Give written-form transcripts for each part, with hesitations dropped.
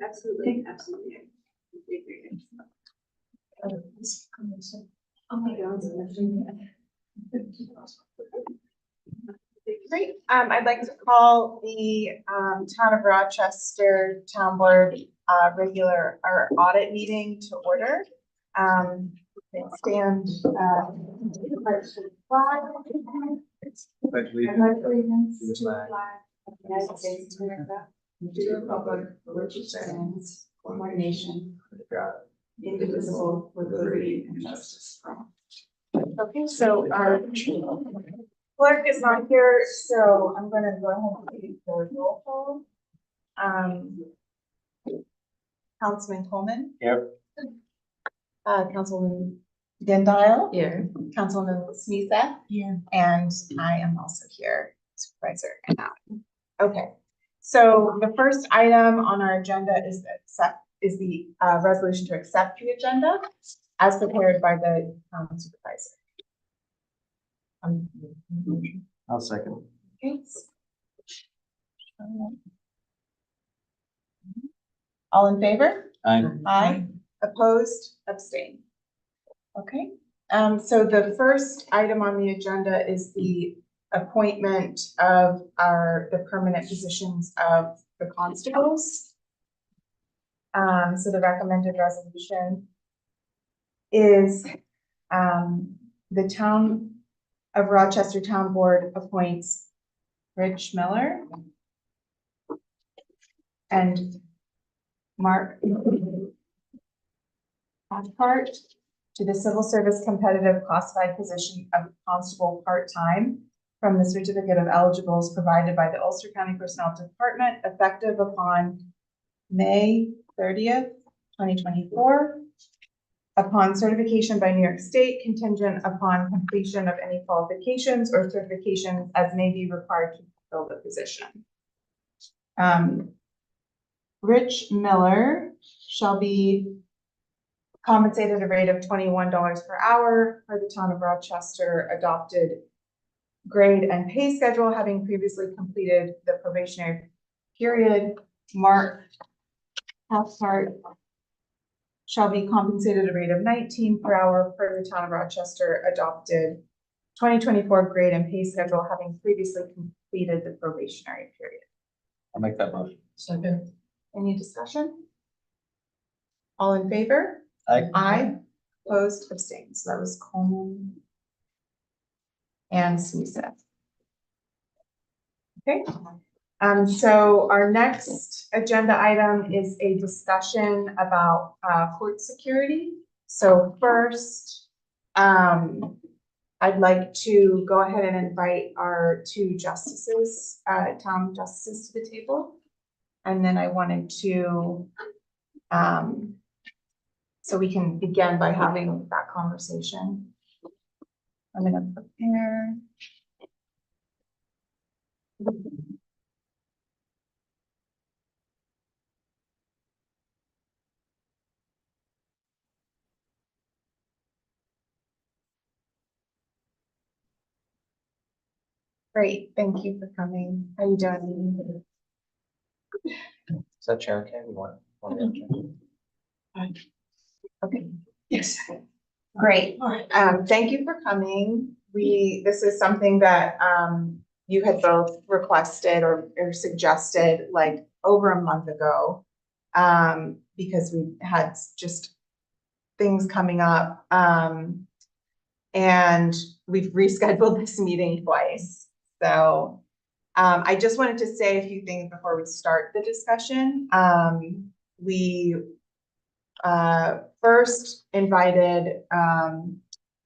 Absolutely, absolutely. Oh my God. Great. I'd like to call the Town of Rochester Town Board regular or audit meeting to order. Stand allegiance to the flag of the United States of America, to the republic for which it stands, one nation, indivisible, with liberty and justice for all. Okay, so our clerk is not here, so I'm going to go ahead and take the roll call. Councilman Coleman. Here. Councilman Dendile. Here. Councilman Smitha. Here. And I am also here, Supervisor Allen. Okay, so the first item on our agenda is the resolution to accept the agenda as prepared by the supervisor. I'll second. Okay. All in favor? Aye. Opposed? Abstain. Okay. So the first item on the agenda is the appointment of the permanent positions of the constables. So the recommended resolution is the Town of Rochester Town Board appoints Rich Miller and Mark Cathcart to the civil service competitive classified position of constable part-time from the certificate of eligibles provided by the Ulster County Personnel Department effective upon May 30th, 2024. Upon certification by New York State, contingent upon completion of any qualifications or certifications as may be required to fill the position. Rich Miller shall be compensated at a rate of $21 per hour for the Town of Rochester adopted grade and pay schedule, having previously completed the probationary period. Mark Cathcart shall be compensated at a rate of $19 per hour per the Town of Rochester adopted 2024 grade and pay schedule, having previously completed the probationary period. I'll make that motion. Second. Any discussion? All in favor? Aye. Aye. Opposed? Abstained. So that was Coleman and Smith. Okay. So our next agenda item is a discussion about court security. So first, I'd like to go ahead and invite our two justices, town justices, to the table. And then I wanted to, so we can begin by having that conversation. I'm going to prepare. Great, thank you for coming. How are you doing? Is that chair okay? We want Okay. Yes. Great. Thank you for coming. This is something that you had both requested or suggested like over a month ago, because we had just things coming up, and we've rescheduled this meeting twice. So I just wanted to say a few things before we start the discussion. We first invited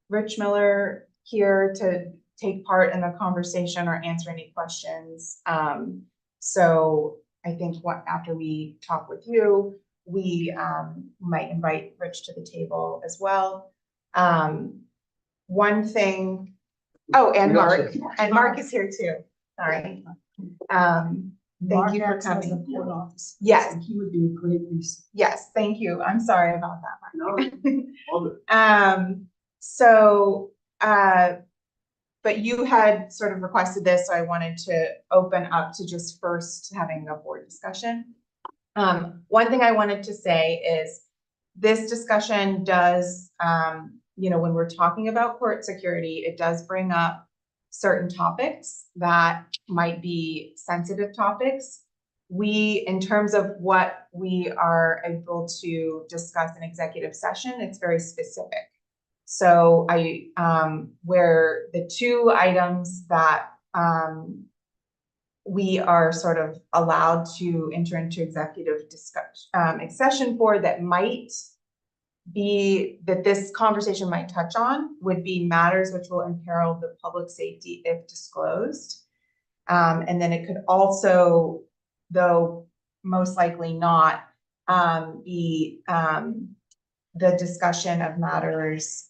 Rich Miller here to take part in the conversation or answer any questions. So I think after we talk with you, we might invite Rich to the table as well. One thing, oh, and Mark is here too. Sorry. Thank you for coming. Yes. He would be a great resource. Yes, thank you. I'm sorry about that, Mark. No. So, but you had sort of requested this, so I wanted to open up to just first having a board discussion. One thing I wanted to say is this discussion does, when we're talking about court security, it does bring up certain topics that might be sensitive topics. In terms of what we are able to discuss in executive session, it's very specific. So where the two items that, we are sort of allowed to enter into executive discussion, session for that might be that this conversation might touch on would be matters which will imperil the public safety if disclosed. And then it could also, though most likely not, be the discussion of matters,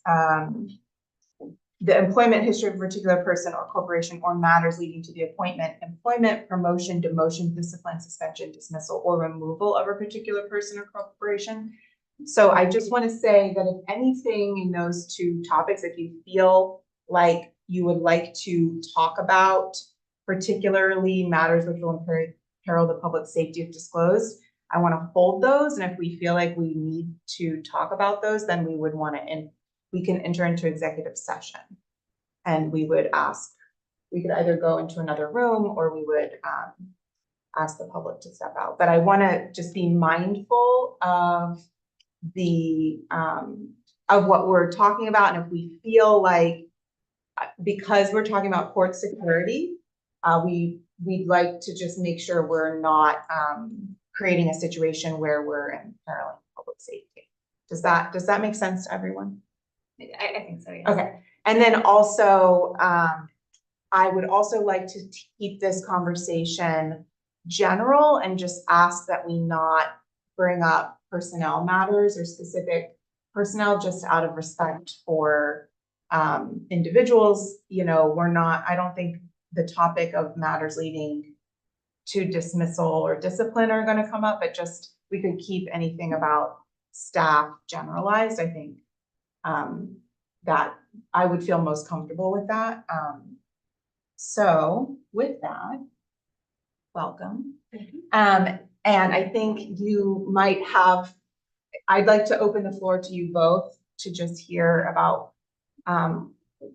the employment history of a particular person or corporation or matters leading to the appointment, employment, promotion, demotion, discipline, suspension, dismissal, or removal of a particular person or corporation. So I just want to say that if anything in those two topics, if you feel like you would like to talk about particularly matters which will imperil the public safety if disclosed, I want to hold those. And if we feel like we need to talk about those, then we would want to, we can enter into executive session. And we would could either go into another room or we would ask the public to step out. But I want to just be mindful of of what we're talking about. And if we feel like, because we're talking about court security, we'd like to just make sure we're not creating a situation where we're imperiling public safety. Does that make sense to everyone? I think so, yes. Okay. And then also, I would also like to keep this conversation general and just ask that we not bring up personnel matters or specific personnel just out of respect for individuals. I don't think the topic of matters leading to dismissal or discipline are going to come up, but just we could keep anything about staff generalized. I think that I would feel most comfortable with that. So with that, welcome. And I think you might I'd like to open the floor to you both to just hear about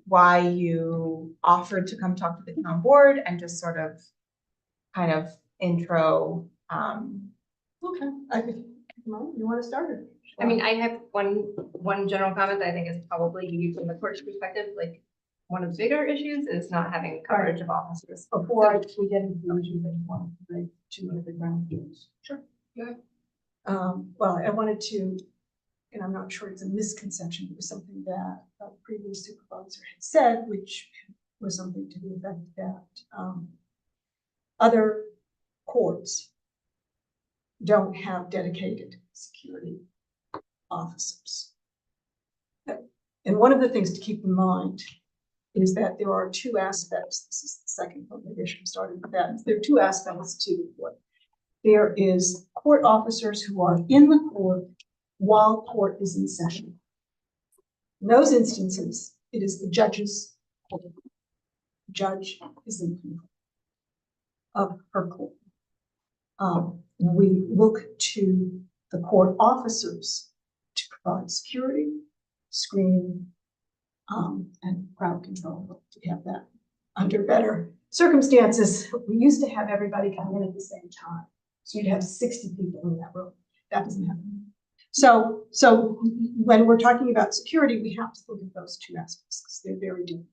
why you offered to come talk to the town board and just sort of kind of intro. Okay, you want to start it? I mean, I have one general comment that I think is probably unique from the court's perspective. Like, one of the bigger issues is not having coverage of officers. Before we get into the issues, I want to make two other ground rules. Sure. Go ahead. Well, I wanted to, and I'm not sure it's a misconception, it was something that a previous supervisor had said, which was something to the effect that other courts don't have dedicated security officers. And one of the things to keep in mind is that there are two aspects. This is the second one, maybe I should have started with that. There are two aspects to what there is court officers who are in the court while court is in session. In those instances, it is the judge's court. The judge is in control of her court. We look to the court officers to provide security, screening, and crowd control. To have that under better circumstances, we used to have everybody come in at the same time. So you'd have 60 people in that room. That doesn't happen. So when we're talking about security, we have to look at those two aspects because they're very different.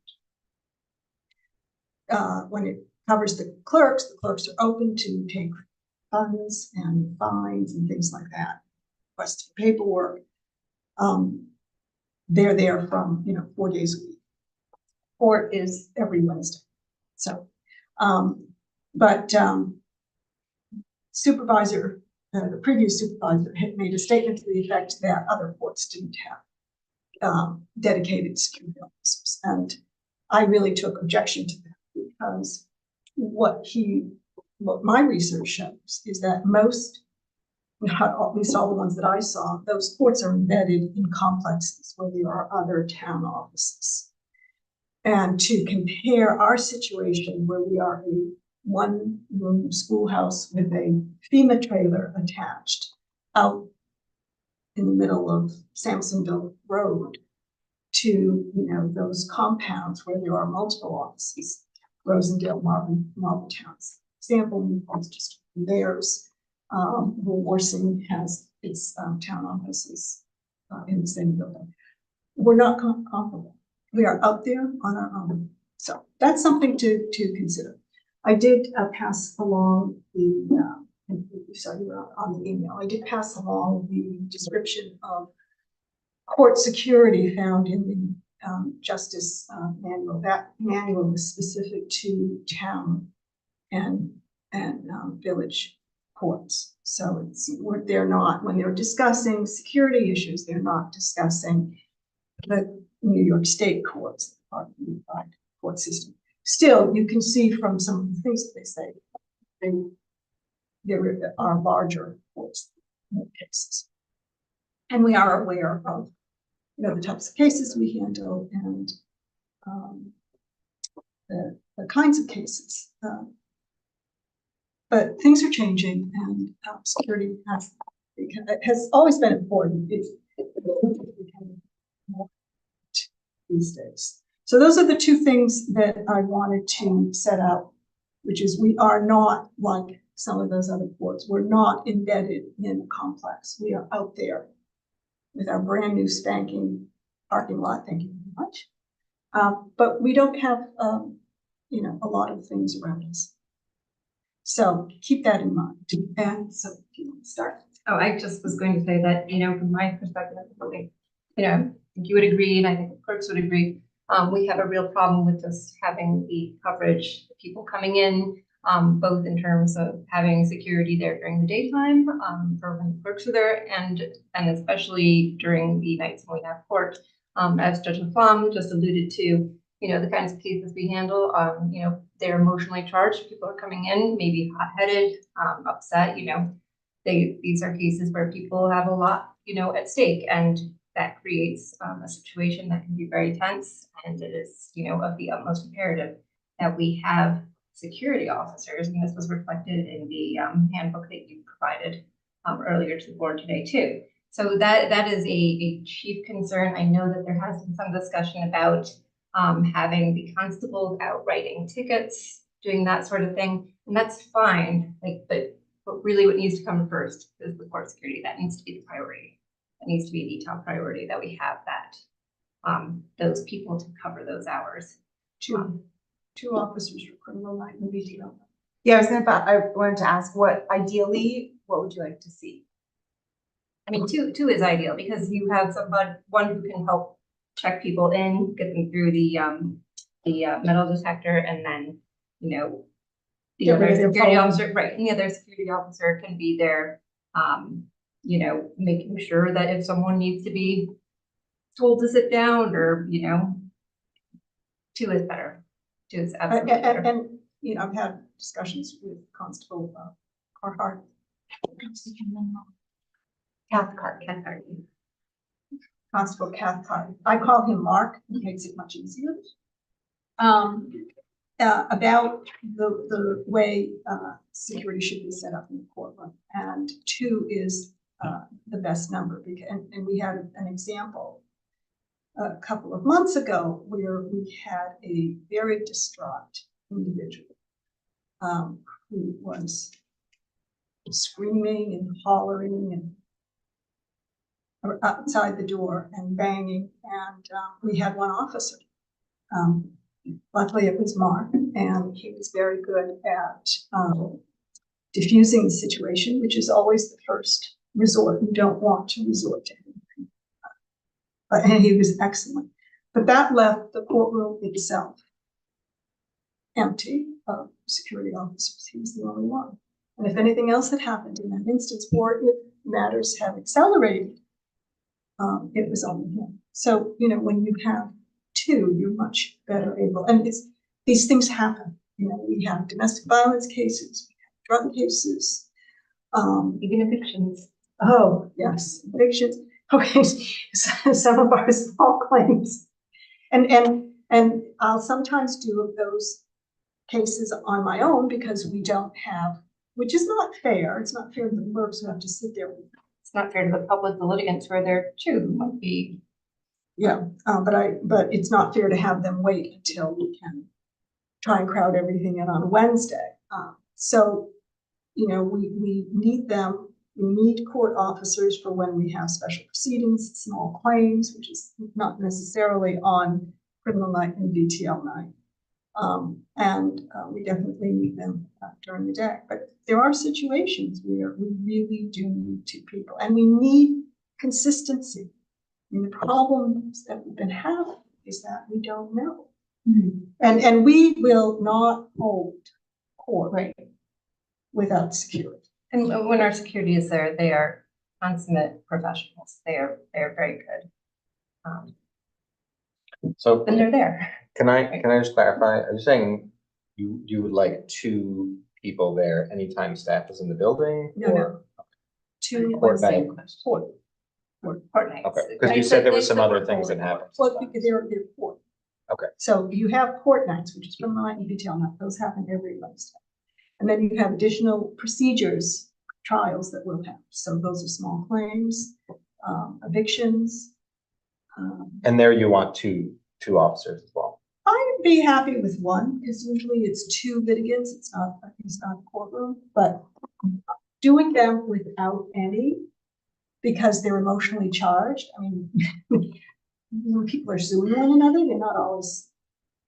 When it covers the clerks are open to take funds and fines and things like that. Request paperwork. They're there from 4 days a week. Court is every Wednesday. So, supervisor, the previous supervisor had made a statement to the effect that other courts didn't have dedicated security officers, and I really took objection to that because what my research shows is that most, at least all the ones that I saw, those courts are embedded in complexes where there are other town offices. And to compare our situation where we are a one-room schoolhouse with a FEMA trailer attached out in the middle of Samsonville Road to, those compounds where there are multiple offices, Rosendale, Marbletown's. Example, was just theirs. Worsing has its town offices in the same building. We're not comparable. We are out there on our own. So that's something to consider. I did pass along the, sorry, you were on the email. I did pass along the description of court security found in the justice manual. That manual is specific to town and village courts. So they're not, when they're discussing security issues, they're not discussing the New York State courts, part of the unified court system. Still, you can see from some of the things that they say, there are larger courts in most cases. And we are aware of, the types of cases we handle and the kinds of cases. But things are changing, and security has always been important. It's these days. So those are the two things that I wanted to set out, which is we are not like some of those other courts. We're not embedded in a complex. We are out there with our brand new spanking parking lot. Thank you very much. But we don't have, a lot of things around us. So keep that in mind. And so if you want to start. Oh, I just was going to say that, from my perspective, I think you would agree, and I think the clerks would agree. We have a real problem with just having the coverage, people coming in, both in terms of having security there during the daytime, for when the clerks are there, and especially during the nights when we have court. As Judge LaFlamme just alluded to, the kinds of cases we handle, they're emotionally charged. People are coming in, maybe hot-headed, upset, these are cases where people have a lot, at stake, and that creates a situation that can be very tense. And it is, of the utmost imperative that we have security officers, and this was reflected in the handbook that you provided earlier to the board today too. So that is a chief concern. I know that there has been some discussion about having the constables out writing tickets, doing that sort of thing, and that's fine. But really, what needs to come first is the court security. That needs to be the priority. That needs to be the top priority, that we have that those people to cover those hours. Two officers for criminal night and BTO. Yeah, I wanted to ask, what would you like to see? I mean, two is ideal because you have one who can help check people in, get them through the metal detector, and then the other security officer, right? And the other security officer can be there, making sure that if someone needs to be told to sit down, or two is better. Two is absolutely better. And I've had discussions with Constable Carhart. Cathcart. Constable Cathcart. I call him Mark. It makes it much easier. About the way security should be set up in the courtroom, and two is the best number. And we had an example a couple of months ago where we had a very distraught individual who was screaming and hollering and outside the door and banging, and we had one officer. Luckily it was Mark, and he was very good at diffusing the situation, which is always the first resort. You don't want to resort to anything. And he was excellent. But that left the courtroom itself empty of security officers. He was the only one. And if anything else had happened in that instance, or if matters have accelerated, it was only him. So, when you have two, you're much better able, and these things happen. We have domestic violence cases, we have drug cases, Even evictions. oh, yes, evictions. Okay, some of our small claims. And I'll sometimes do of those cases on my own because we don't have, which is not fair. It's not fair to the clerks who have to sit there. It's not fair to the public, the litigants who are there too, who might be. Yeah, but it's not fair to have them wait until we can try and crowd everything in on a Wednesday. So, you know, we need them. We need court officers for when we have special proceedings, small claims, which is not necessarily on criminal night and VTL night. We definitely need them during the day. But there are situations where we really do need two people, and we need consistency. And the problems that we've been having is that we don't know. And we will not hold court without security. And when our security is there, they are consummate professionals. They're very good. So And they're there. can I just clarify? Are you saying you would like two people there anytime staff is in the building? No, no. Two Court night. court. Court nights. Okay, because you said there were some other things that happened. Well, because they're court. Okay. So you have court nights, which is criminal night and VTL night. Those happen every Wednesday. And then you have additional procedures, trials that we'll have. So those are small claims, evictions. And there you want two officers as well. I'd be happy with one because usually it's two litigants. It's not a courtroom, but doing them without any because they're emotionally charged. I mean, when people are suing one another, they're not always.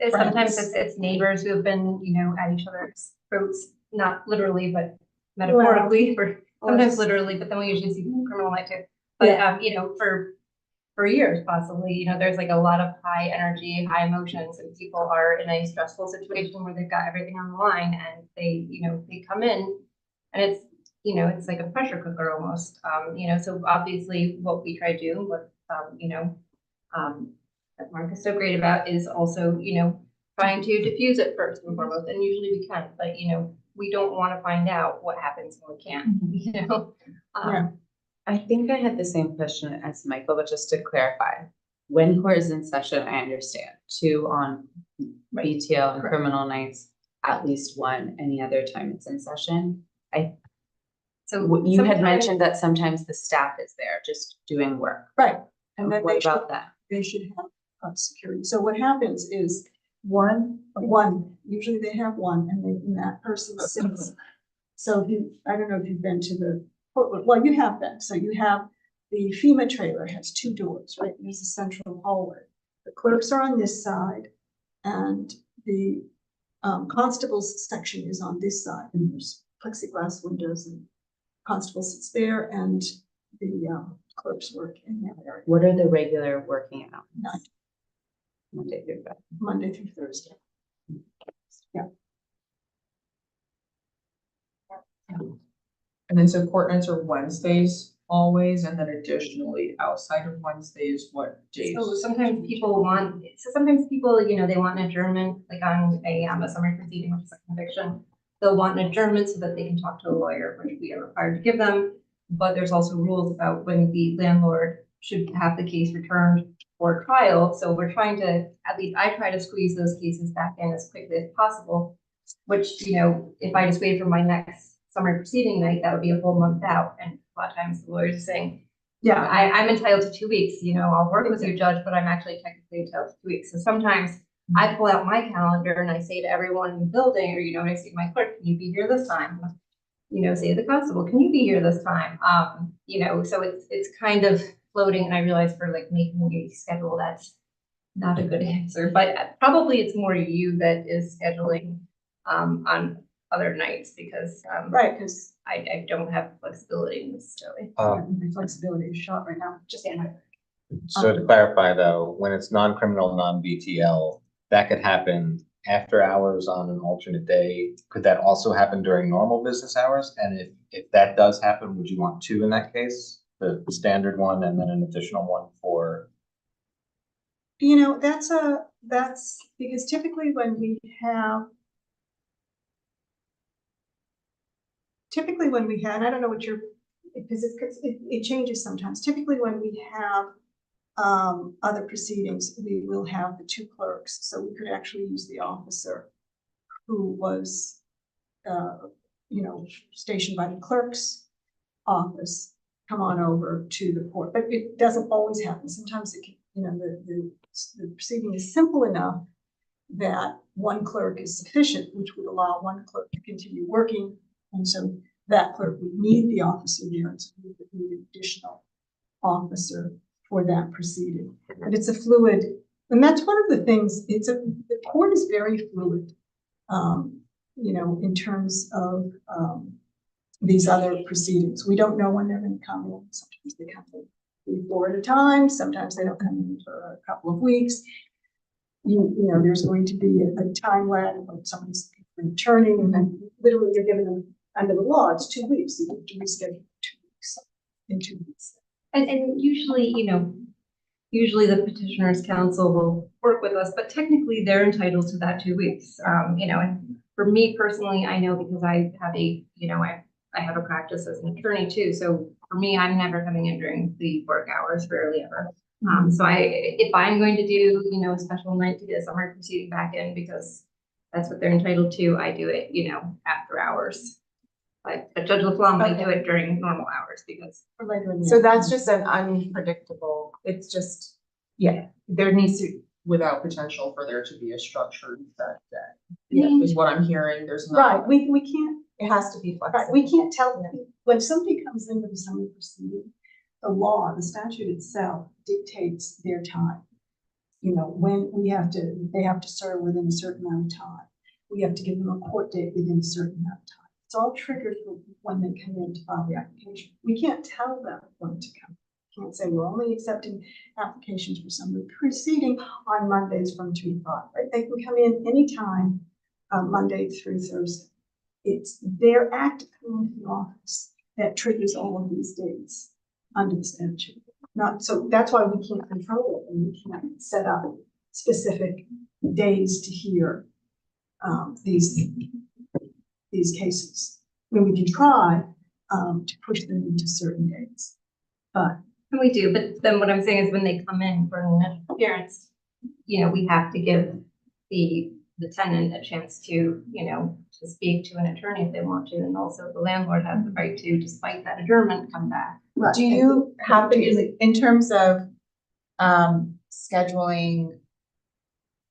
Sometimes friends. it's neighbors who have been, you know, at each other's throats, not literally, but metaphorically, sometimes literally, but then we usually see them in criminal night too. But, you know, for years possibly, you know, there's like a lot of high energy, high emotions, and people are in a stressful situation where they've got everything on the line and they, you know, they come in and it's, you know, it's like a pressure cooker almost. You know, so obviously what we try to do, what, you know, that Mark is so great about is also, you know, trying to diffuse it first and foremost, and usually we can, but you know, we don't want to find out what happens when we can't, you know? I think I had the same question as Michael, but just to clarify, when court is in session, I understand, two on BTL and criminal nights, at least one, any other time it's in session. So You had mentioned that sometimes the staff is there just doing work. Right. And then What about that? they should have security. So what happens is one, usually they have one and that person sits. So I don't know if you've been to the court, well, you have been. So you have the FEMA trailer has two doors, right? There's a central hallway. The clerks are on this side and the constable's section is on this side. And there's plexiglass windows and constable sits there and the clerks work in that area. What are the regular working hours? 9. Monday through Friday. Monday through Thursday. Yeah. And then so court nights are Wednesdays always, and then additionally outside of Wednesdays, what days? So sometimes people, you know, they want an adjournment, like on a summary proceeding, which is a conviction. They'll want an adjournment so that they can talk to a lawyer, which we are required to give them. But there's also rules about when the landlord should have the case returned for trial. So we're trying to, at least I try to squeeze those cases back in as quickly as possible, which, you know, if I just waited for my next summary proceeding night, that would be a whole month out. And a lot of times the lawyers are saying, yeah, I'm entitled to 2 weeks, you know, I'll work with you, judge, but I'm actually technically entitled to 2 weeks. So sometimes I pull out my calendar and I say to everyone in the building, or, you know, I say to my clerk, can you be here this time? You know, say to the constable, can you be here this time? You know, so it's kind of floating, and I realize for like making a schedule, that's not a good answer, but probably it's more you that is scheduling on other nights because Right, because I don't have flexibility necessarily. the flexibility is shot right now. Just So to clarify though, when it's non-criminal, non-BTL, that could happen after hours on an alternate day. Could that also happen during normal business hours? And if that does happen, would you want two in that case? The standard one and then an additional one for? You know, that's because typically when we have, and I don't know what because it changes sometimes. Typically when we have other proceedings, we will have the two clerks, so we could actually use the officer who was, stationed by the clerk's office, come on over to the court. But it doesn't always happen. Sometimes it can, the proceeding is simple enough that one clerk is sufficient, which would allow one clerk to continue working. And so that clerk would need the officer there, and so we would need an additional officer for that proceeding. But it's a fluid, and that's one of the things, the court is very fluid, in terms of these other proceedings. We don't know when they're going to come in. Sometimes they come in 3, 4 at a time. Sometimes they don't come in for a couple of weeks. There's going to be a time lag when somebody's returning, and then literally you're given them, under the law, it's 2 weeks. You have to reschedule 2 weeks in 2 weeks. And usually, usually the petitioner's counsel will work with us, but technically they're entitled to that 2 weeks. And for me personally, I know because I have I have a practice as an attorney too. So for me, I'm never coming in during the work hours, rarely ever. So if I'm going to do, a special night to get a summary proceeding back in because that's what they're entitled to, I do it, after hours. But Judge LaFlamme might do it during normal hours because. So that's just an unpredictable, it's just, there needs to, Without potential for there to be a structured set day. Yeah. Is what I'm hearing, there's Right, not. we can't, it has to be right, flexible. we can't tell them. When somebody comes into the summary proceeding, the law, the statute itself dictates their time. When they have to serve within a certain amount of time. We have to give them a court date within a certain amount of time. It's all triggered when they come in to file the application. We can't tell them when to come. We can't say we're only accepting applications for summary proceeding on Mondays from 2 to 5. Right? They can come in anytime, Monday through Thursday. It's their act of coming to the office that triggers all of these dates under the statute. So that's why we can't control it, and we can't set up specific days to hear these cases. We can try to push them into certain dates, but We do, but then what I'm saying is when they come in for an initial appearance, we have to give the tenant a chance to, to speak to an attorney if they want to, and also the landlord has the right to, despite that adjournment, come back. right. Do you happen, in terms of scheduling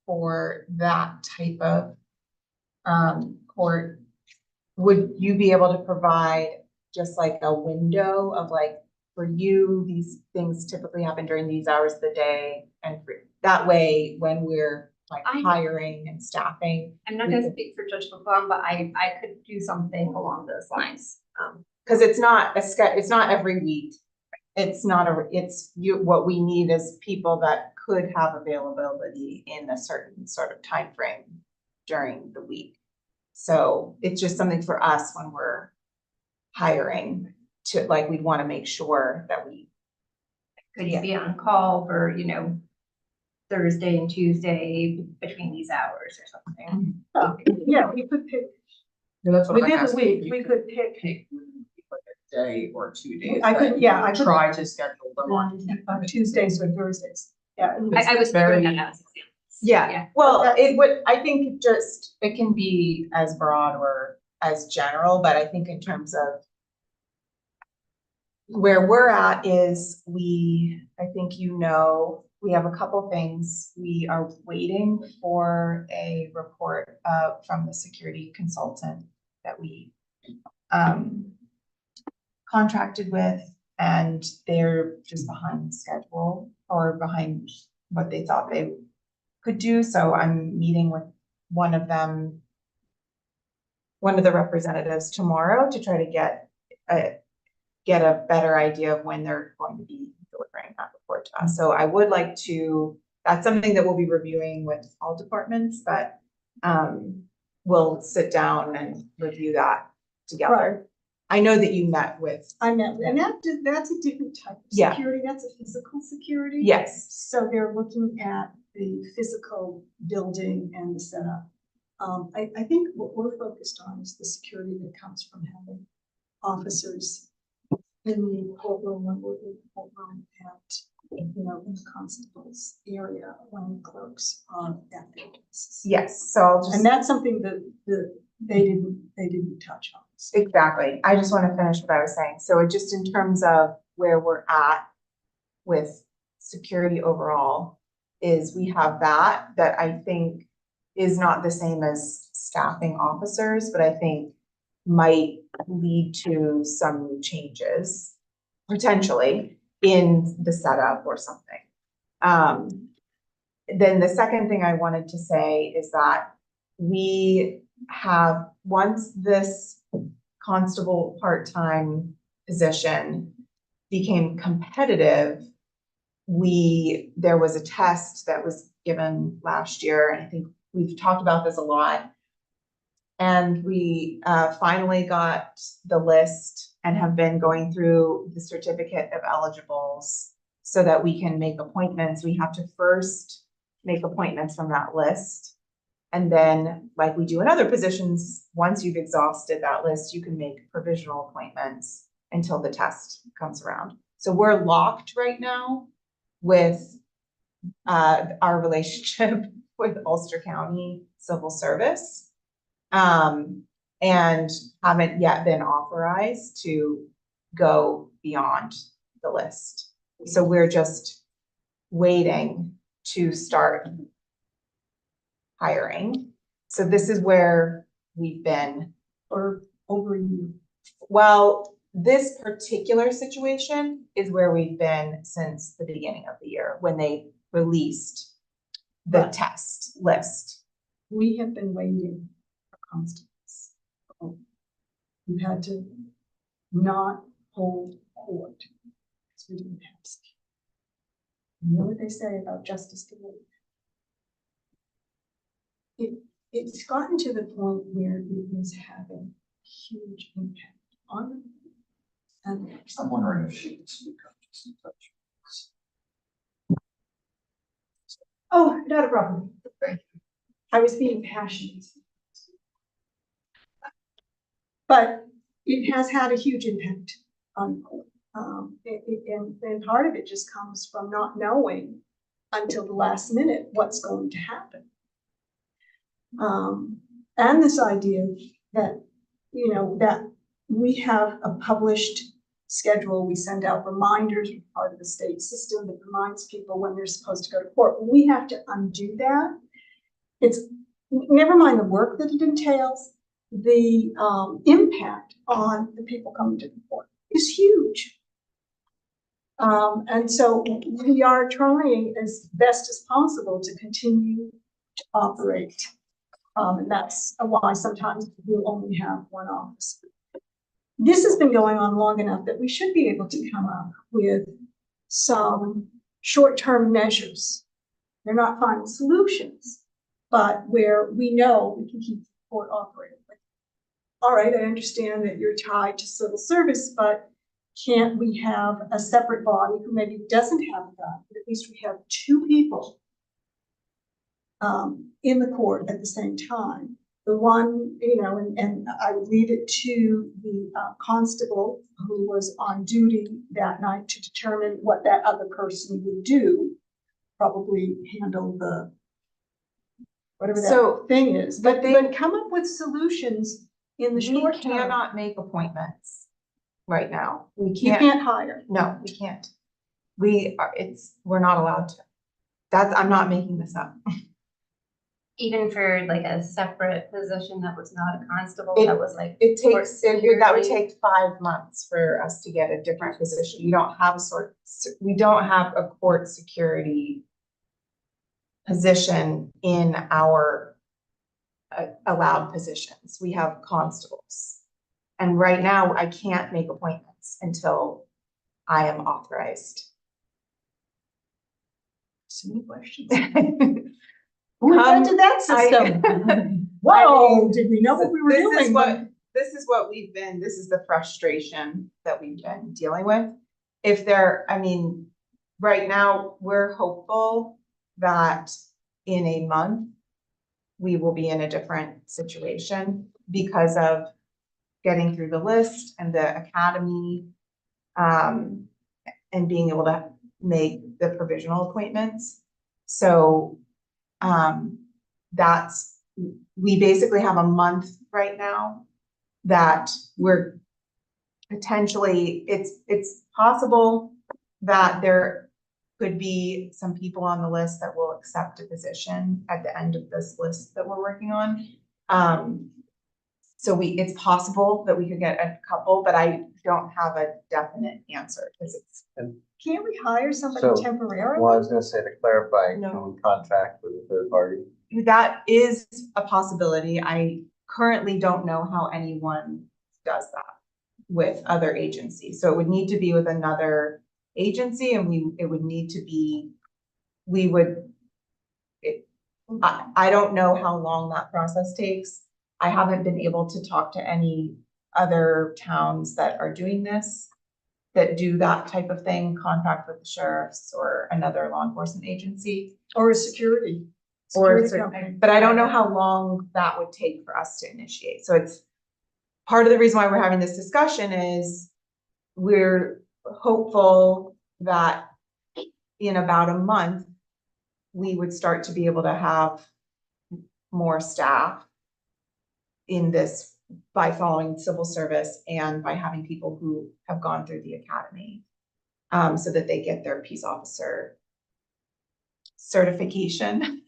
for that type of court, would you be able to provide just like a window of like, for you, these things typically happen during these hours of the day, and that way when we're like hiring and staffing? I'm not going to speak for Judge LaFlamme, but I could do something along those lines. Because it's not it's not every week. It's not what we need is people that could have availability in a certain sort of time frame during the week. So it's just something for us when we're hiring to, like, we'd want to make sure that we. Could you be on call for, Thursday and Tuesday between these hours or something? Yeah, we could pick That's what I'm within the asking. week. You We could pick. like a day or 2 days. I could, that yeah, you I could try to schedule them on. on Tuesdays or Thursdays. Yeah. I was very- throwing that out as examples. Yeah, well, I think it can be as broad or as general, but I think in terms of where we're at is I think we have a couple things. We are waiting for a report from the security consultant that we contracted with, and they're just behind schedule or behind what they thought they could do. So I'm meeting with one of the representatives tomorrow to try to get a better idea of when they're going to be delivering that report to us. So I would like to, that's something that we'll be reviewing with all departments, but we'll sit down and review that together. Right. I know that you met with. And that's a different type of Yeah. security. That's a physical security. Yes. So they're looking at the physical building and the setup. I think what we're focused on is the security that comes from having officers in the courtroom when we're in the courtroom at in the constable's area when clerks are at their desks. Yes, so I'll just. And that's something that they didn't touch on. Exactly. I just want to finish what I was saying. So it just in terms of where we're at with security overall is we have that I think is not the same as staffing officers, but I think might lead to some changes potentially in the setup or something. Then the second thing I wanted to say is that we have, once this constable part-time position became competitive, there was a test that was given last year, and I think we've talked about this a lot. And we finally got the list and have been going through the certificate of eligibles so that we can make appointments. We have to first make appointments from that list. And then, like we do in other positions, once you've exhausted that list, you can make provisional appointments until the test comes around. So we're locked right now with our relationship with Ulster County Civil Service, and haven't yet been authorized to go beyond the list. So we're just waiting to start hiring. So this is where we've been For over a year. Well, this particular situation is where we've been since the beginning of the year, when they released the Right. test list. We have been waiting for constables. We've had to not hold court because we didn't have security. You know what they say about justice delayed? It's gotten to the point where it is having huge impact on them. And I'm wondering if she can speak up just a touch. oh, not a problem. I was being passionate. But it has had a huge impact on court. And part of it just comes from not knowing until the last minute what's going to happen. And this idea that, that we have a published schedule, we send out reminders, we're part of the state system that reminds people when they're supposed to go to court. We have to undo that. It's never mind the work that it entails, the impact on the people coming to the court is huge. And so we are trying as best as possible to continue to operate. And that's why sometimes we'll only have one office. This has been going on long enough that we should be able to come up with some short-term measures. They're not final solutions, but where we know we can keep the court operating. All right, I understand that you're tied to civil service, but can't we have a separate body who maybe doesn't have that, but at least we have two people in the court at the same time? The one, and I would leave it to the constable who was on duty that night to determine what that other person would do, probably handle the whatever that thing is. But come up with solutions in the short term. We cannot make appointments right now. We You can't. can't hire. No, we can't. We're not allowed to. I'm not making this up. Even for like a separate position that was not a constable, that was like. That would take 5 months for us to get a different position. We don't have a court security position in our allowed positions. We have constables. And right now I can't make appointments until I am authorized. So many questions. Who invented that system? Whoa, did we know what we were doing? This is the frustration that we've been dealing with. Right now, we're hopeful that in a month, we will be in a different situation because of getting through the list and the academy, and being able to make the provisional appointments. So, that's, we basically have a month right now that we're potentially, it's possible that there could be some people on the list that will accept a position at the end of this list that we're working on. So it's possible that we could get a couple, but I don't have a definite answer because it's, Can't we hire somebody So, temporarily? Well, I was gonna say to clarify, No. can we contract with a third party? that is a possibility. I currently don't know how anyone does that with other agencies. So it would need to be with another agency and it would need to be, I don't know how long that process takes. I haven't been able to talk to any other towns that are doing this, that do that type of thing, contract with the sheriffs or another law enforcement agency. Or a security? Or, Security company. but I don't know how long that would take for us to initiate. So it's part of the reason why we're having this discussion is we're hopeful that in about a month, we would start to be able to have more staff in this by following civil service and by having people who have gone through the academy, so that they get their peace officer certification.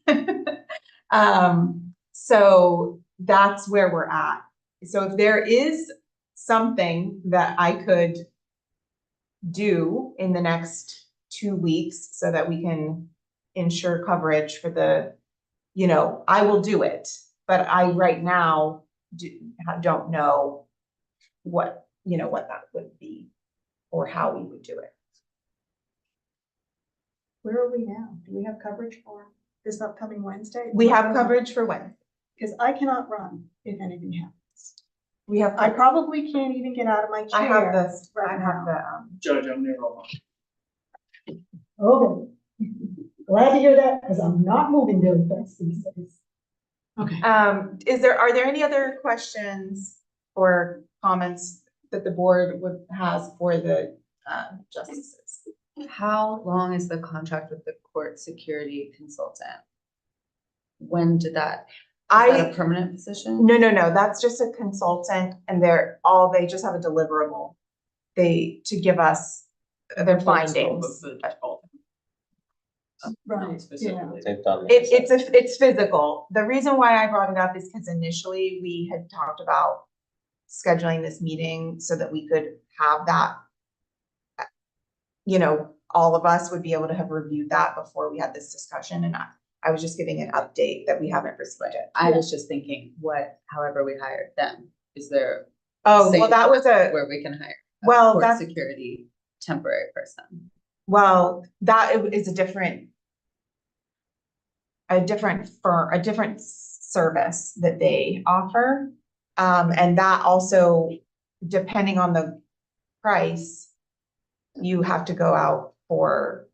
So that's where we're at. So if there is something that I could do in the next 2 weeks so that we can ensure coverage for the, I will do it. But I right now don't know what that would be or how we would do it. Where are we now? Do we have coverage for this upcoming Wednesday? We have coverage for when? Because I cannot run if anything happens. We have, I probably can't even get out of my I have chair. this, I right have now. the, Judge, I'm near all. Oh, glad to hear that, because I'm not moving very fast these days. Okay. are there any other questions or comments that the board has for the justices? How long is the contract with the court security consultant? When did that, is that a permanent position? No, that's just a consultant and they just have a deliverable. To give us their findings. Right, yeah. They've done. It's physical. The reason why I brought it up is because initially we had talked about scheduling this meeting so that we could have that. All of us would be able to have reviewed that before we had this discussion, and I was just giving an update that we haven't received it. I was just thinking, however we hired them, is there? Oh, same well, that was where we can hire a well, court that's, security temporary person. well, that is a different firm, a different service that they offer. And that also, depending on the price, you have to go out for,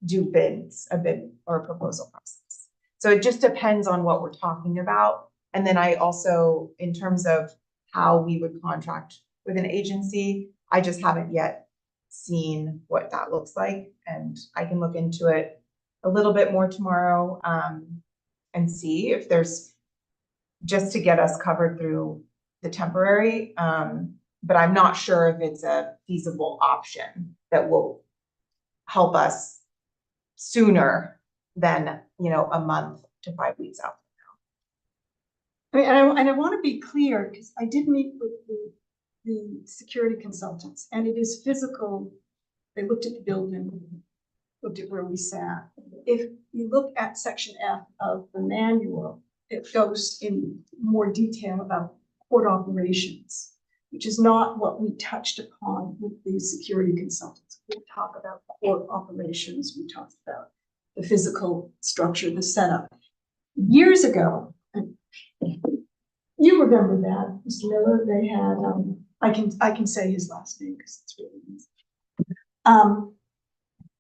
do a bid or a proposal process. So it just depends on what we're talking about. And then I also, in terms of how we would contract with an agency, I just haven't yet seen what that looks like. And I can look into it a little bit more tomorrow, and see if there's, just to get us covered through the temporary. But I'm not sure if it's a feasible option that will help us sooner than, a month to 5 weeks out. I mean, and I want to be clear, because I did meet with the security consultants, and it is physical. They looked at the building, looked at where we sat. If you look at section F of the manual, it goes in more detail about court operations, which is not what we touched upon with the security consultants. We talk about court operations, we talked about the physical structure, the setup. Years ago, you remember that, Mr. Miller, they had, I can say his last name because it's really easy.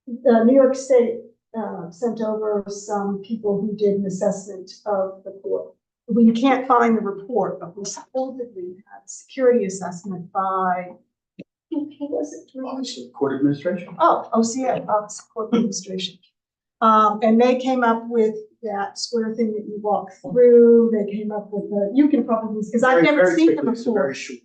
New York State sent over some people who did an assessment of the court. We can't find the report, but we supposedly had a security assessment by Who was it? Office of Court Administration. Oh, OCA, Office of Court Administration. And they came up with that square thing that you walk through. They came up with you can probably, because I've Very- never very seen them quickly, it's before. very short.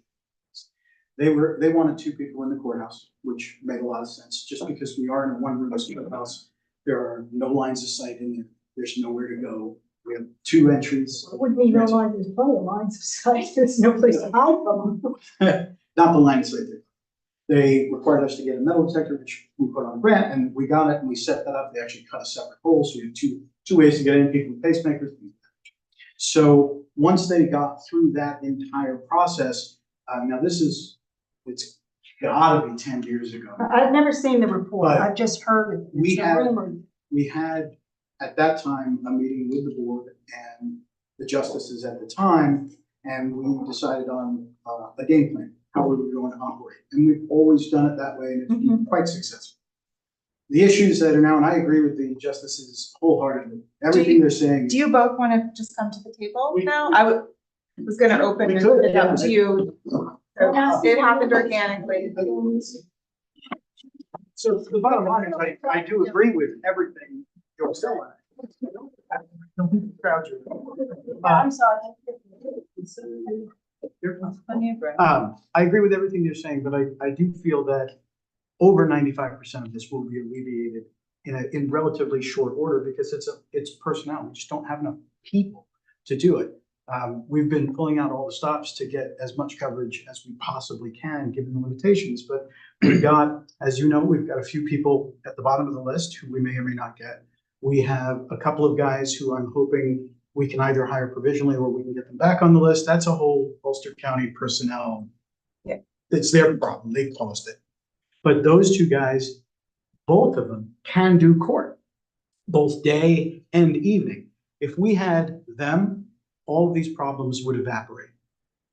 They wanted 2 people in the courthouse, which made a lot of sense, just because we are in a one-room courthouse. There are no lines of sight in there. There's nowhere to go. We have 2 entries. It wouldn't be no line, there's plenty of lines of sight. There's no place to hide from them. Not the line of sight there. They required us to get a metal detector, which we put on a grant, and we got it, and we set that up. They actually cut a separate hole, so we had two ways to get in, people with pacemakers. So once they got through that entire process, now it's gotta be 10 years ago. I've never seen the report. But I've just heard it. we It's a had- rumor. We had, at that time, a meeting with the board and the justices at the time, and we decided on a game plan, how we were going to operate. And we've always done it that way, and it's been quite successful. The issues that are now, and I agree with the justices wholeheartedly, everything they're saying. Do you both want to just come to the table We- now? I was gonna open We it could, up yeah. to you. So it happened organically. So the bottom line is, I do agree with everything you're saying. Crowd you. I'm sorry. Plenty of room. I agree with everything you're saying, but I do feel that over 95% of this will be alleviated in relatively short order because it's personnel. We just don't have enough people to do it. We've been pulling out all the stops to get as much coverage as we possibly can, given the limitations. But we've got, as you know, we've got a few people at the bottom of the list who we may or may not get. We have a couple of guys who I'm hoping we can either hire provisionally or we can get them back on the list. That's a whole Ulster County personnel. Yeah. It's their problem. They caused it. But those 2 guys, both of them can do court, both day and evening. If we had them, all of these problems would evaporate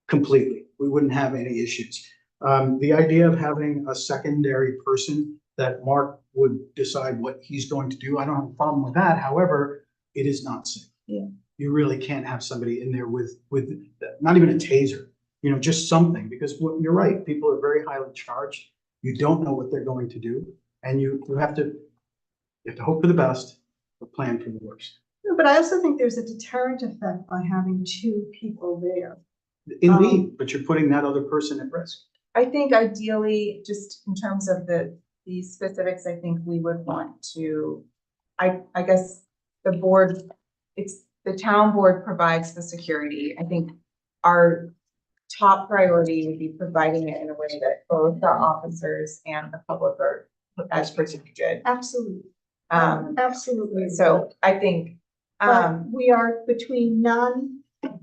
completely. We wouldn't have any issues. The idea of having a secondary person that Mark would decide what he's going to do, I don't have a problem with that. However, it is not safe. Yeah. You really can't have somebody in there with not even a taser, just something, because you're right, people are very highly charged. You don't know what they're going to do, and you have to hope for the best, but plan for the worst. No, but I also think there's a deterrent effect by having 2 people there. Indeed, but you're putting that other person at risk. I think ideally, just in terms of the specifics, I think we would want to, I guess the board, the town board provides the security. I think our top priority would be providing it in a way that both the officers and the public are as protected. Absolutely. Absolutely. So I think, But we are between none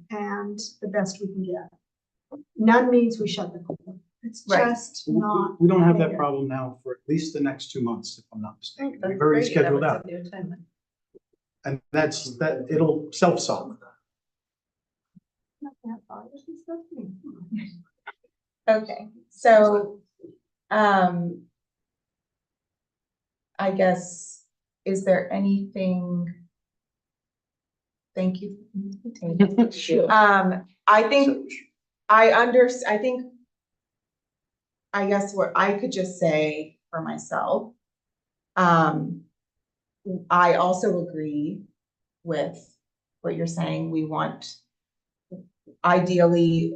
and the best we can get. None means we shut the court. It's Right. just not. We don't have that fair. problem now for at least the next 2 months, if I'm not mistaken. That's We've already great. That scheduled was out, a new timeline. and that it'll self-solve. Not that far. This is nothing. okay, so, I guess, is there anything? Thank you. I think I guess what I could just say for myself, I also agree with what you're saying. We want, ideally,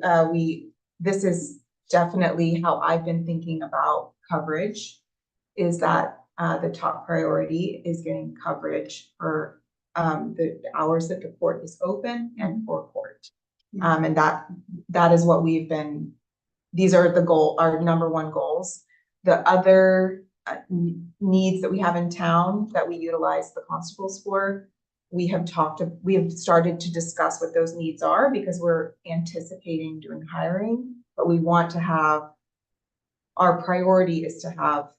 this is definitely how I've been thinking about coverage, is that the top priority is getting coverage for the hours that the court is open and for court. And that is what we've been, these are our number 1 goals. The other needs that we have in town that we utilize the constables for, we have started to discuss what those needs are because we're anticipating doing hiring, but we want to have, our priority is to have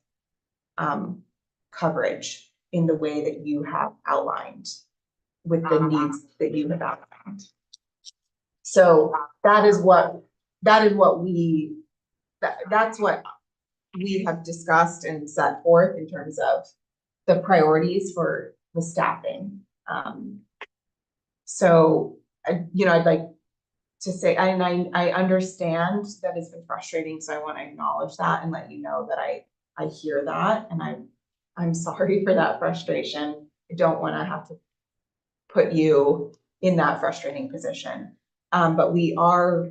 coverage in the way that you have outlined with the needs that you have outlined. So that's what we have discussed and set forth in terms of the priorities for the staffing. So, I'd like to say, and I understand that it's been frustrating, so I want to acknowledge that and let you know that I hear that, and I'm sorry for that frustration. I don't want to have to put you in that frustrating position. But we are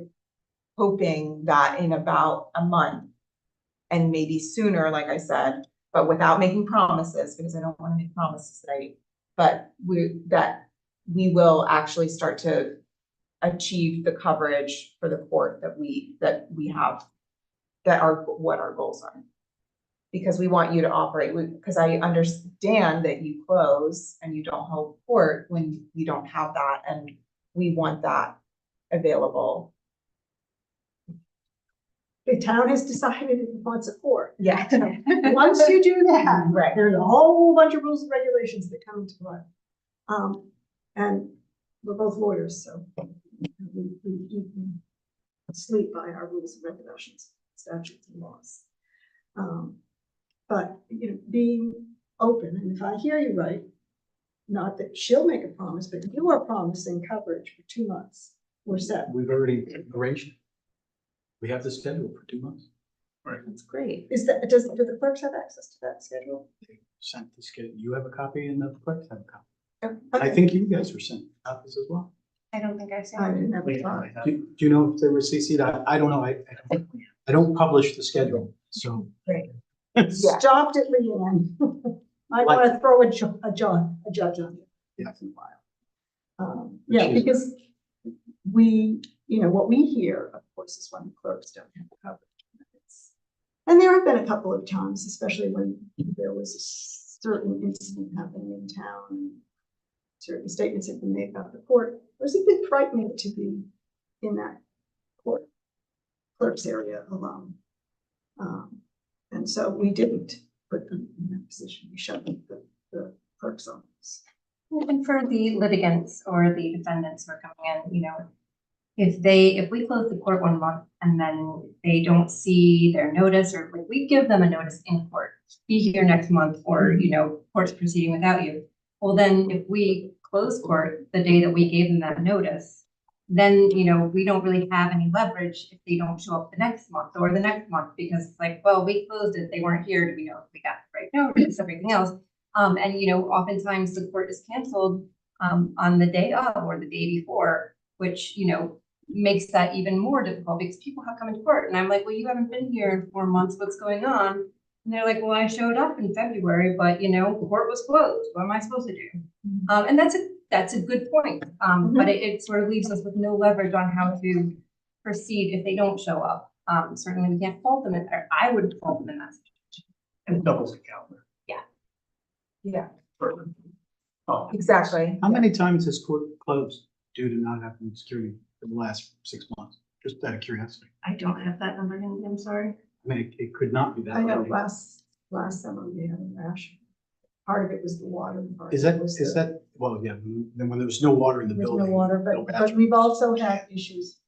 hoping that in about a month, and maybe sooner, like I said, but without making promises, because I don't want to make promises today, but we will actually start to achieve the coverage for the court that we have, that are what our goals are. Because we want you to operate, because I understand that you close and you don't hold court when you don't have that, and we want that available. The town has decided it wants a court. Yeah. Once you do that, Right. there's a whole bunch of rules and regulations that come into play. And we're both lawyers, so we eat and sleep by our rules and regulations, statutes and laws. But, you know, being open, and if I hear you right, not that she'll make a promise, but you are promising coverage for 2 months. We're set. We've already arranged it. We have the schedule for 2 months. That's great. Do the clerks have access to that schedule? They sent the schedule. You have a copy and the clerks have a copy. Okay. I think you guys were sent copies as well. I don't think I've seen I it. didn't have a file. Do you know if they were CC'd? I don't know. I don't publish the schedule, so. Right. Yeah. Stopped at Leanne. I want to throw a judge on you. Yeah. Once in a while. Yeah, because what we hear, of course, is when the clerks don't have coverage. And there have been a couple of times, especially when there was a certain incident happening in town, and certain statements have been made about the court. It was a bit frightening to be in that clerk's area alone. And so we didn't put them in that position. We shut the clerk's office. And for the litigants or the defendants who are coming in, if we close the court 1 month and then they don't see their notice, or like we give them a notice in court, be here next month, or, court's proceeding without you. Well, then if we close court the day that we gave them that notice, then, we don't really have any leverage if they don't show up the next month or the next month, because it's like, well, we closed it, they weren't here, do we know if we got the right notice, everything else. And, oftentimes the court is canceled on the day of or the day before, which, makes that even more difficult because people have come into court. And I'm like, well, you haven't been here in 4 months, what's going on? And they're like, well, I showed up in February, but, the court was closed. What am I supposed to do? And that's a good point. But it sort of leaves us with no leverage on how to proceed if they don't show up. Certainly we can't fault them, or I would fault them in that situation. And doubles the calendar. Yeah, Oh, exactly. how many times has court closed due to not having security for the last 6 months? Just out of curiosity. I don't have that number, I'm sorry. I mean, it could not be that. I know early. last summer we had a rash. Part of it was the water. and part Is of that, it was is the- that, well, yeah, then when there was no water in the There's building. no water, no but bathroom. we've also had issues.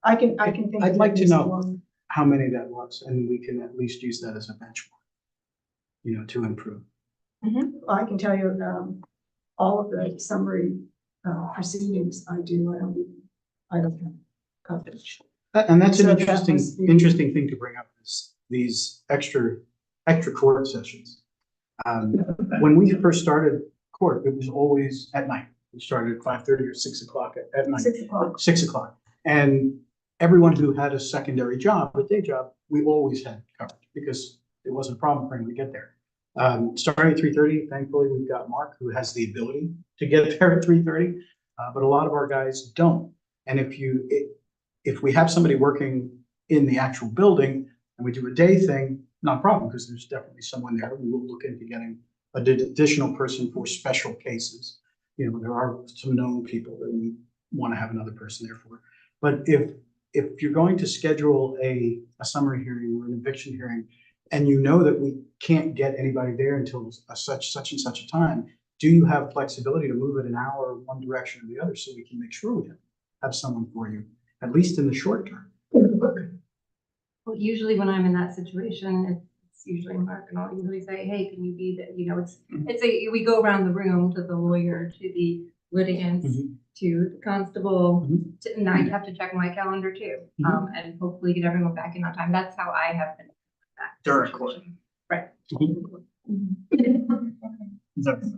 I can think. I'd of like to at least know. one. How many that was, and we can at least use that as a benchmark, to improve. I can tell you, all of the summary proceedings I do, I don't have coverage. And that's an So that interesting, must be- interesting thing to bring up, is these extra court sessions. When we first started court, it was always at night. We started at 5:30 or 6 o'clock at night. 6 o'clock. 6 o'clock. And everyone who had a secondary job, a day job, we always had coverage because it wasn't a problem for him to get there. Starting at 3:30, thankfully, we've got Mark, who has the ability to get there at 3:30, but a lot of our guys don't. And if we have somebody working in the actual building and we do a day thing, not a problem, because there's definitely someone there. We will look into getting an additional person for special cases. There are some known people that we want to have another person there for. But if you're going to schedule a summary hearing or an eviction hearing, and you know that we can't get anybody there until such and such a time, do you have flexibility to move it an hour one direction or the other so we can make sure we have someone for you, at least in the short term? Well, usually when I'm in that situation, it's usually Mark, and I'll usually say, hey, can you be the, we go around the room to the lawyer, to the litigants, to the constable, Mhm. and I have to check my calendar too. And hopefully get everyone back in on time. That's how I have been. During court. Right. Exactly.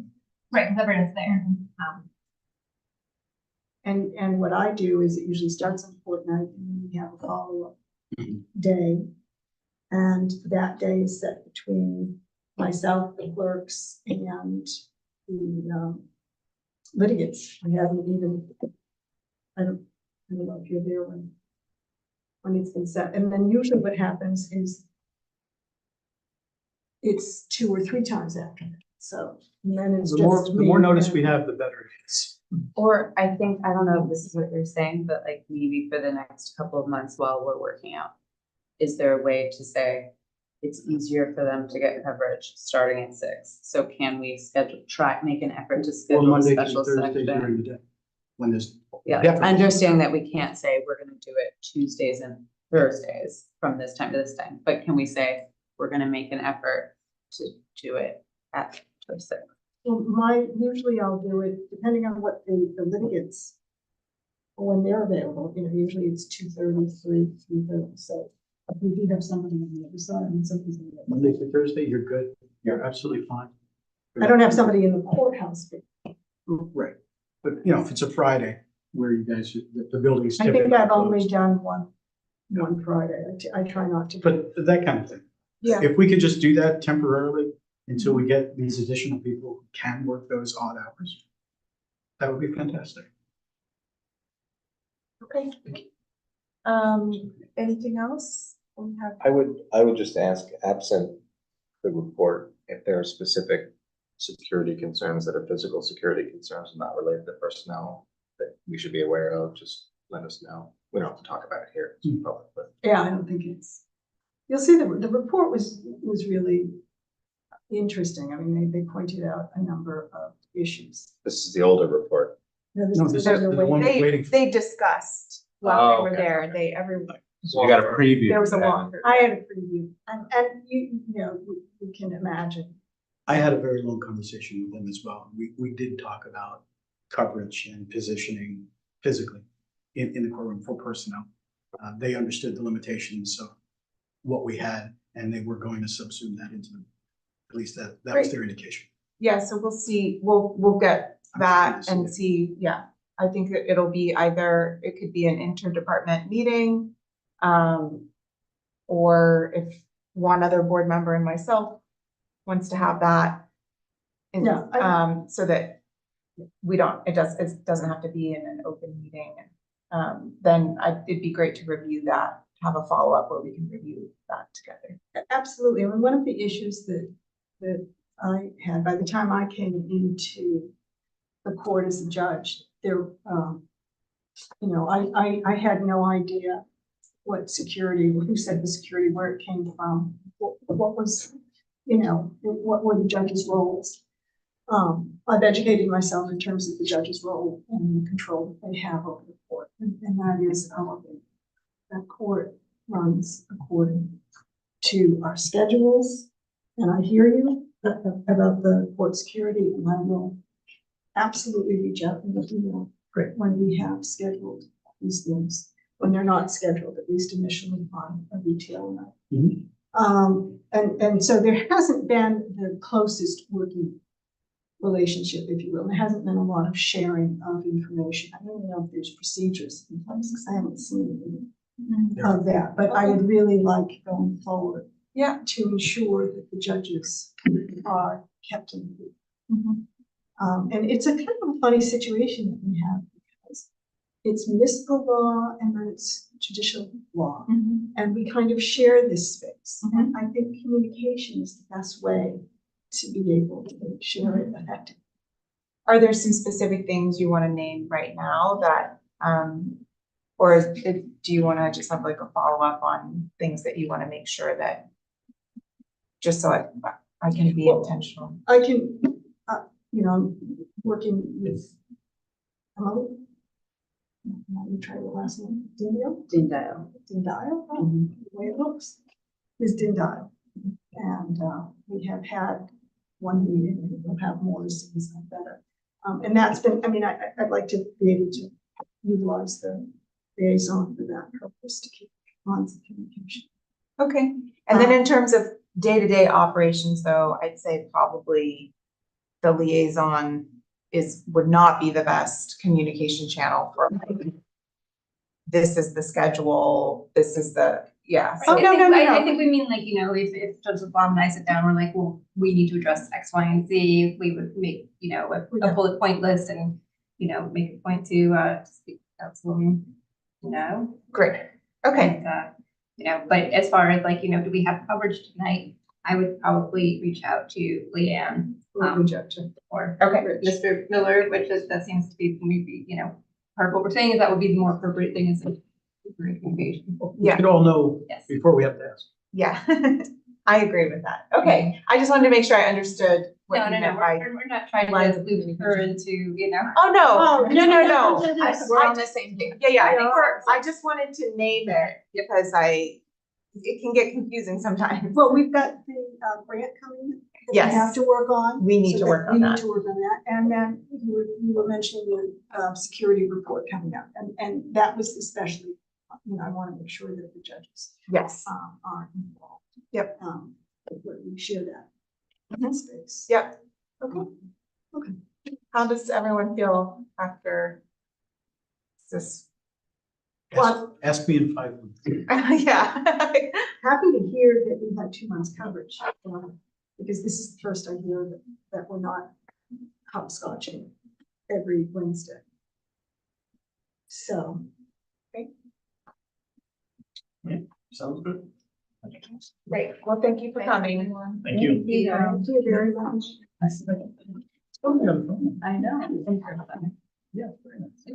Right, because everyone's there. And what I do is it usually starts on fortnight and then we have a follow-up day. And that day is set between myself, the clerks, and the litigants. I haven't even, I don't know if you're there when it's been set. And then usually what happens is it's 2 or 3 times after that. So and then it's The more, just the more me notice and- we have, the better it is. Or I think, I don't know if this is what you're saying, but like maybe for the next couple of months while we're working out, is there a way to say it's easier for them to get coverage starting at 6? So can we make an effort to Or schedule a Monday through special Thursday during section? the day, when there's. Yeah, definitely- understanding that we can't say we're gonna do it Tuesdays and Thursdays from this time to this time, but can we say we're gonna make an effort to do it at 6? Well, usually I'll do it, depending on what the litigants, when they're available, usually it's 2:30, 3:30, so. If we do have somebody on the other side and somebody's on the other Monday side. through Thursday, you're good. You're absolutely fine. I don't have somebody in the courthouse, but Right. But, if it's a Friday where you guys, the building's I typically think I've only closed. done one Friday. I try not to. But that kind of thing. Yeah, If we could just do that temporarily until we get these additional people who can work those odd hours, that would be fantastic. Okay. Anything else? We have, I would just ask, absent the report, if there are specific security concerns that are physical security concerns and not related to personnel that we should be aware of, just let us know. We don't have to talk about it here, it's public, but. yeah, I don't think it's, you'll see the report was really interesting. I mean, they pointed out a number of issues. This is the older report. Now, No, this is another the way- one we're waiting for. they discussed while Oh, they were okay, there, okay. everyone. So we got a preview. There was a of that. longer. I had a preview, and you can imagine. I had a very long conversation with them as well. We did talk about coverage and positioning physically in the courtroom for personnel. They understood the limitations of what we had, and they were going to subsume that into them. At least that was Great. their indication. Yeah, so we'll see, we'll get I'm that happy to and see, yeah. I think it'll be either, it could be an interdepartment meeting, or if one other board member and myself wants to have that. and, Yeah, so that it doesn't have to be in an open meeting. Then it'd be great to review that, have a follow-up where we can review that together. absolutely. I mean, one of the issues that I had by the time I came into the court as a judge, there, I had no idea what security, who said the security, where it came from, what was, what were the judges' roles. I've educated myself in terms of the judge's role and the control that they have over the court, and that is that court runs according to our schedules. And I hear you about the court security, and I will absolutely reach out and let you know when we have scheduled these things, when they're not scheduled, at least initially on a retail night. And so there hasn't been the closest working relationship, if you will. There hasn't been a lot of sharing of information. I don't know if there's procedures in place, because I haven't seen any of that, but I would really like going forward. Yeah. To ensure that the judges are kept in the loop. And it's a kind of a funny situation that we have, because it's municipal law and then it's judicial law, and we kind of share this space. And I think communication is the best way to be able to share it effectively. Are there some specific things you want to name right now that, or do you want to just have like a follow-up on things that you want to make sure that, just so I can be intentional? I can, I'm working with, hello? Let me try the last name, Dindale? Dindale. Dindale, the way it looks, is Dindale. And we have had one meeting, and we'll have more as soon as I'm better. And that's been, I mean, I'd like to be able to utilize the liaison for that purpose to keep lines of communication. Okay, and then in terms of day-to-day operations though, I'd say probably the liaison would not be the best communication channel for like, this is the schedule, this is the, yeah. So So, I think we mean like, if Judge LaFlamme and I sit down, we're like, well, we need to address X, Y, and Z. We would make, a bullet point list and, make a point to speak to council, great, okay, And, but as far as like, do we have coverage tonight? I would probably reach out to Leanne, Reach out to or okay, Mr. Miller, that seems to be, maybe, part of what we're saying is that would be the more appropriate thing is like communication. We Yeah. should all know Yes. before we have to ask. yeah, I agree with that. Okay, I just wanted to make sure I understood what No, you no, meant no, by. we're not trying lines to of loop her into, Oh, no, no, no, no. We're on the same page. Yeah, I think I just wanted to name it because it can get confusing sometimes. Well, we've got the grant coming that we Yes. have to work on. We need so to that work on We that. need to work on that. And then you were mentioning the security report coming up. And that was especially, I want to make sure that the judges Yes, are involved. Yep. We share that Mhm. space. yep. Okay. How does everyone feel after this? Ask me in 5 months. Yeah. Happy to hear that we had 2 months coverage, because this is the first I hear that we're not hopscotching every Wednesday. So, Sounds good. Great, well, thank you for coming. Thank you. thank you very much. I know. Yeah, very nice.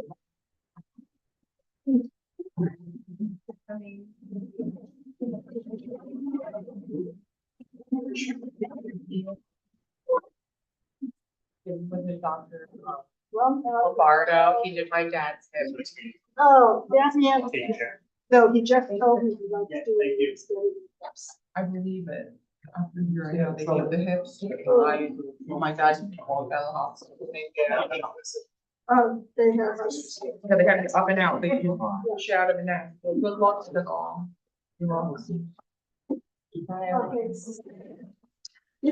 With the doctor, Well, Lombardo, he did my dad's hip. oh, that man, no, he just told me he likes Yeah, doing thank you. it. I believe it. After you're, they give the hips. My dad called out of the hospital. They have. Yeah, they had to up and out, they can shit out of the neck. Good luck to them all. You're welcome. Okay, this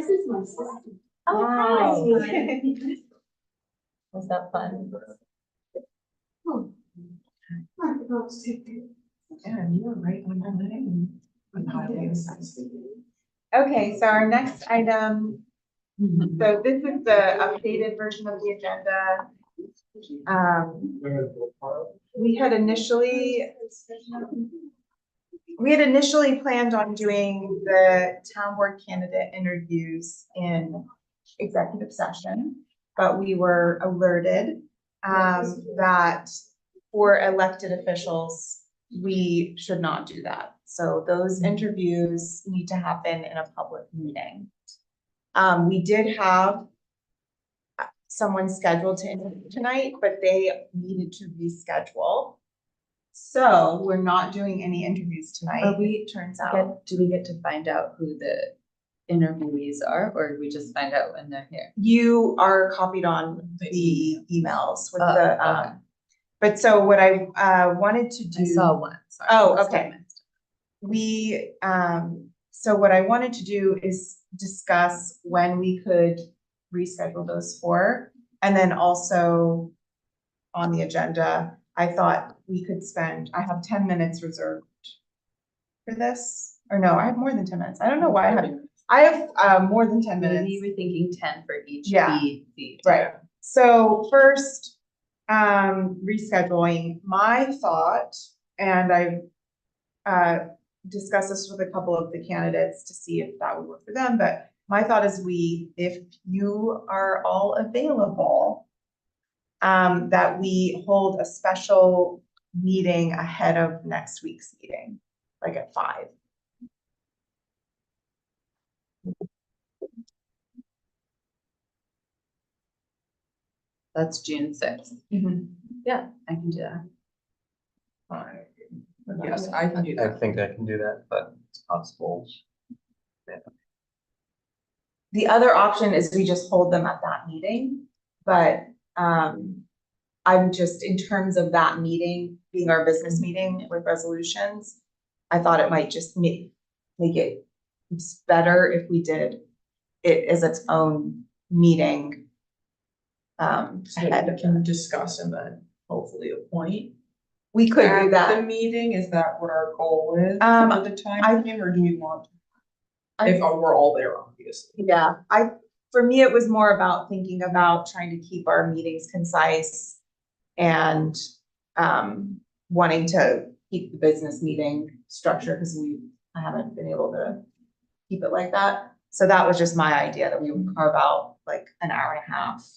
is my sister. Oh, Hi. Was that fun? Oh. I forgot to take it. Yeah, you were right on my name. On the highways. Okay, so our next item, so this is the updated version of the agenda. We had initially planned on doing the town board candidate interviews in executive session, but we were alerted that for elected officials, we should not do that. So those interviews need to happen in a public meeting. We did have someone scheduled to interview tonight, but they needed to reschedule. So we're not doing any interviews tonight, it turns out. Do we get to find out who the interviewees are, or do we just find out when they're here? You are copied on the emails with Oh, the, okay. but so what I wanted to do. I saw one, sorry. Oh, Must have okay. missed. We, so what I wanted to do is discuss when we could reschedule those for, and then also on the agenda, I thought we could I have 10 minutes reserved for this, or no, I have more than 10 minutes. I don't know why I have more than 10 minutes. Maybe you were thinking 10 for each Yeah. seat. Right, so first, rescheduling, my thought, and I've discussed this with a couple of the candidates to see if that would work for them, but my thought is if you are all available, that we hold a special meeting ahead of next week's meeting, like at 5. That's June 6th. Yeah, I can do that. Yes, I can do I that. think I can do that, but it's possible. The other option is we just hold them at that meeting, but I'm just, in terms of that meeting, being our business meeting with resolutions, I thought it might just make it better if we did it as its own meeting. So Ahead we of can that. discuss and then hopefully appoint. We could do At the that. meeting, is that what our goal is Um, for the time frame, or do we want? I- If we're all there, obviously. Yeah, for me, it was more about thinking about trying to keep our meetings concise and wanting to keep the business meeting structure because I haven't been able to keep it like that. So that was just my idea, that we would carve out like an hour and a half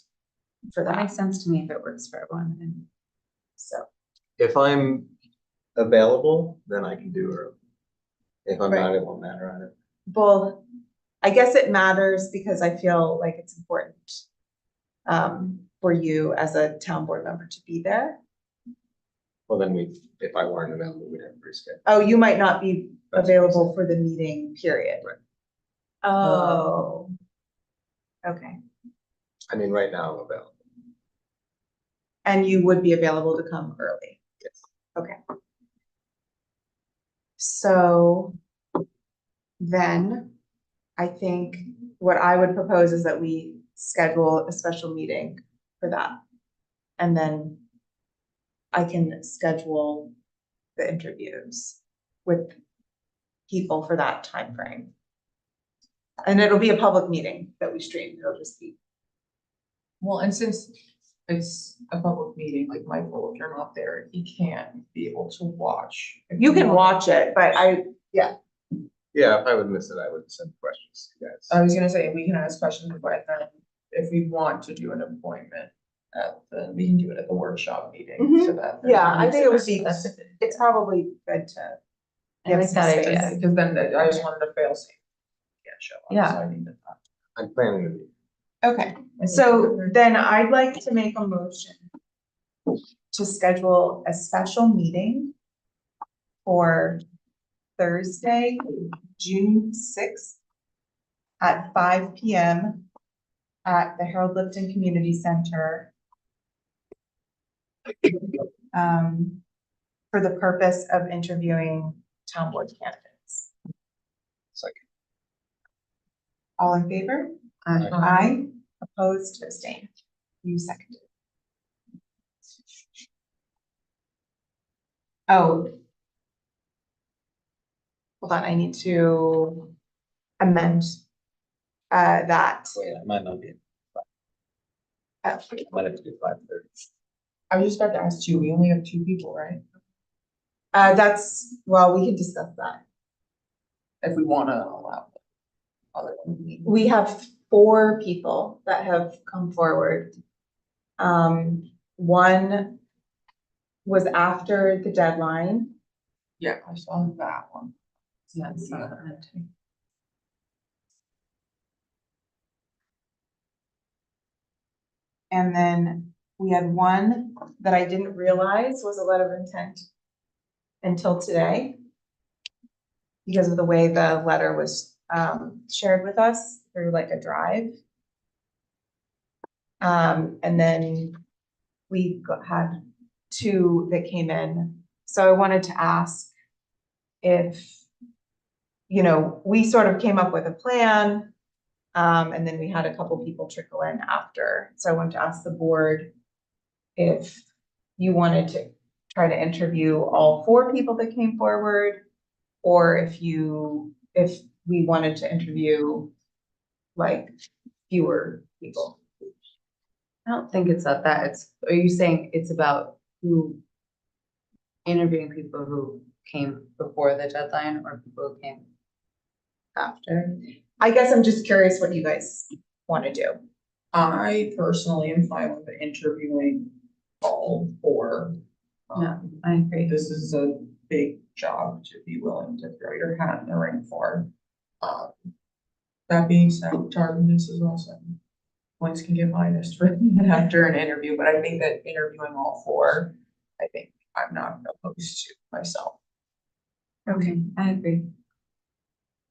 for That that. makes sense to me if it works for everyone. And So, If I'm available, then I can do early. If I'm not, Right. it won't matter either. well, I guess it matters because I feel like it's important for you as a town board member to be there. Well, then if I weren't available, we'd have to reschedule. Oh, you might not be That's what I'm available for the meeting period. Right. Oh. Okay, I mean, right now I'm available. and you would be available to come early? Yes. Okay. So then I think what I would propose is that we schedule a special meeting for that. And then I can schedule the interviews with people for that time frame. And it'll be a public meeting that we stream. It'll just be, Well, and since it's a public meeting, like Michael, if you're not there, he can't be able to watch. If you can want. watch it, but Yeah, if I would miss it, I would send questions to you guys. I was gonna say, we can ask questions, but then if we want to do an appointment we can do it at the workshop meeting, so that. yeah, I think it would be, that's it's probably good to. I like some that space. idea. Because then I just wanted to fail safe. Can't show up, Yeah. so I need to. I'm planning to be. Okay, so then I'd like to make a motion to schedule a special meeting for Thursday, June 6th at 5 p.m. at the Harold Lipton Community Center for the purpose of interviewing town board candidates. Second. All in favor? Aye. Aye. Opposed, abstained. You seconded. Oh. Hold on, I need to amend that. Wait, I might not be. Oh, I might have to do 5:30. I was just about to ask too, we only have 2 people, right? well, we can discuss that. If we wanna allow. Other ones. We have 4 people that have come forward. One was after the deadline. Yeah, I saw that one. That's not Yeah. bad. And then we had one that I didn't realize was a letter of intent until today, because of the way the letter was shared with us through like a drive. And then we had 2 that came in. So I wanted to ask if, we sort of came up with a plan. And then we had a couple people trickle in after. So I wanted to ask the board if you wanted to try to interview all 4 people that came forward, or if we wanted to interview like fewer people. I don't think it's about that. Are you saying it's about interviewing people who came before the deadline or people who came after? I guess I'm just curious what you guys want to do. I personally am fine with interviewing all 4. Yeah, I agree. This is a big job to be willing to throw your hat in the ring for. That being said, tardiness is also, points can get minus for after an interview, but I think that interviewing all 4, I think I'm not opposed to myself. Okay. I agree.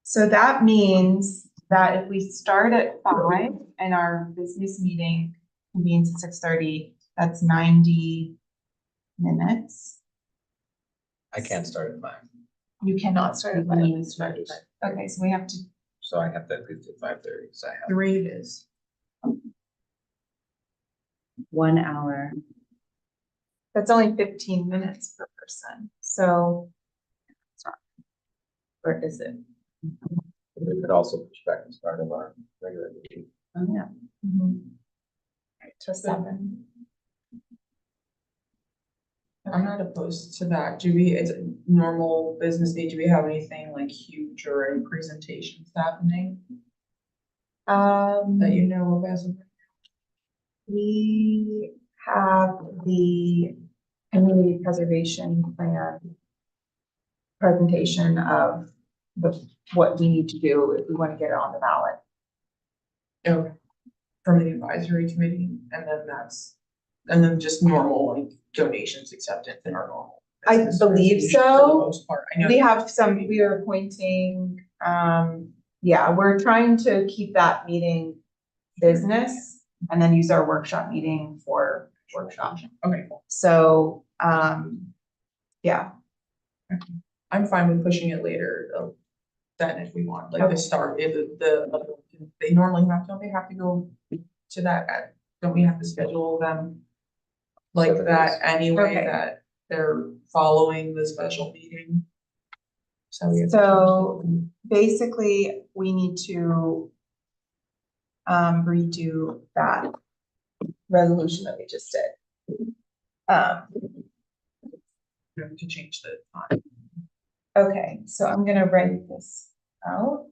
So that means that if we start at 5 and our business meeting convenes at 6:30, that's 90 minutes. I can't start at 5, You cannot start at 5. You can start at 5. Okay, so we have to, so I have to leave at 5:30, because I have. The rate is, 1 hour. that's only 15 minutes per person, so. Or is it? We could also push back the start of our regular meeting. Oh, yeah. To 7. I'm not opposed to that. Do we, it's a normal business day, do we have anything like huge or any presentations happening that you know of as of? We have the community preservation plan presentation of what we need to do if we want to get it on the ballot. Okay. From the advisory committee, and then just normal like donations acceptance in our normal. I business believe presentation for the so. most part. I know. We have some, we are appointing, yeah, we're trying to keep that meeting business and then use our workshop meeting for workshop. Okay, cool. So, yeah, I'm fine with pushing it later, then if we want, like Okay. the start, if they normally have, don't they have to go to that, don't we have to schedule them? Like 7 that anyway, Okay. that they're following the special meeting? So we have to So- change it. basically, we need to redo that resolution that we just did. We have to change the time. Okay, so I'm gonna write this out.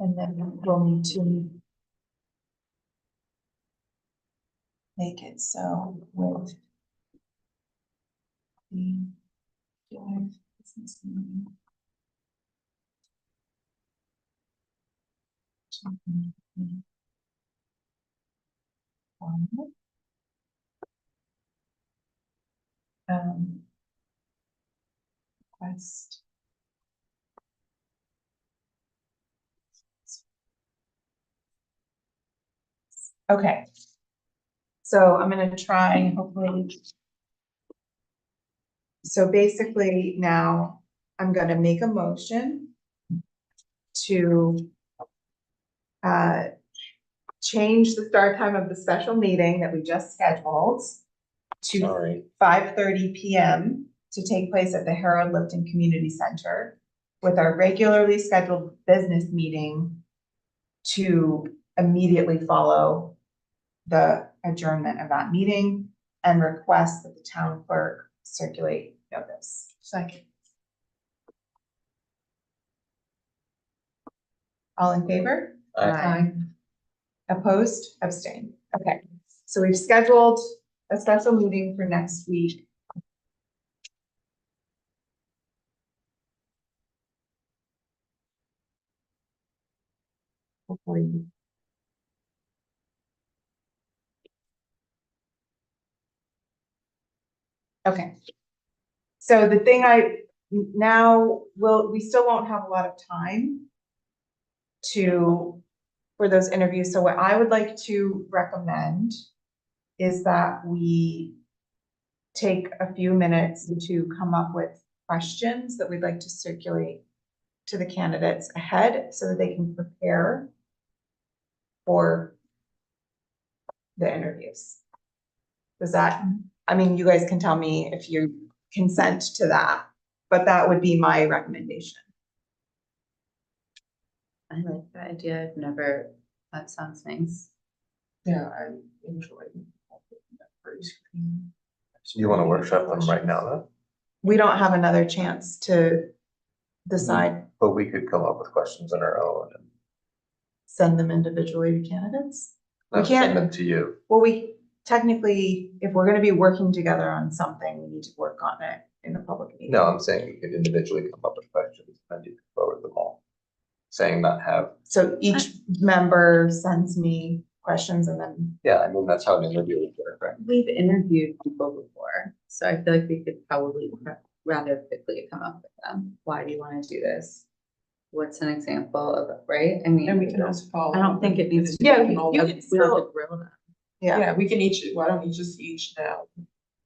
And then we'll need to make it so with the business meeting. Um, request. Okay. So I'm gonna try, hopefully. So basically now I'm gonna make a motion to change the start time of the special meeting that we just scheduled to Sorry. 5:30 PM to take place at the Harold Lifton Community Center with our regularly scheduled business meeting to immediately follow the adjournment of that meeting and request that the town clerk circulate notice. Second. All in favor? Aye. Opposed? Abstained. Okay, so we've scheduled a special meeting for next week. Hopefully. Okay. So the thing we still won't have a lot of time for those interviews. So what I would like to recommend is that we take a few minutes to come up with questions that we'd like to circulate to the candidates ahead so that they can prepare for the interviews. Does that, I mean, you guys can tell me if you consent to that, but that would be my recommendation. I like that idea. That sounds nice. Yeah, I enjoy. So you want to workshop them right now, though? We don't have another chance to decide, But we could come up with questions on our own and send them individually to candidates? We not can't- send them to you. Well, we technically, if we're gonna be working together on something, we need to work on it in a public meeting. No, I'm saying you could individually come up with questions and you could forward them all. Saying not have, So each member sends me questions and then, yeah, I mean, that's how an interview would work, right? We've interviewed people before, so I feel like we could probably rather quickly come up with them. Why do you want to do this? What's an example of, right? I mean, And we can also follow. I don't think it needs to. Yeah, be you all- can we don't have still- to grill them. yeah. Yeah, we can why don't we just each now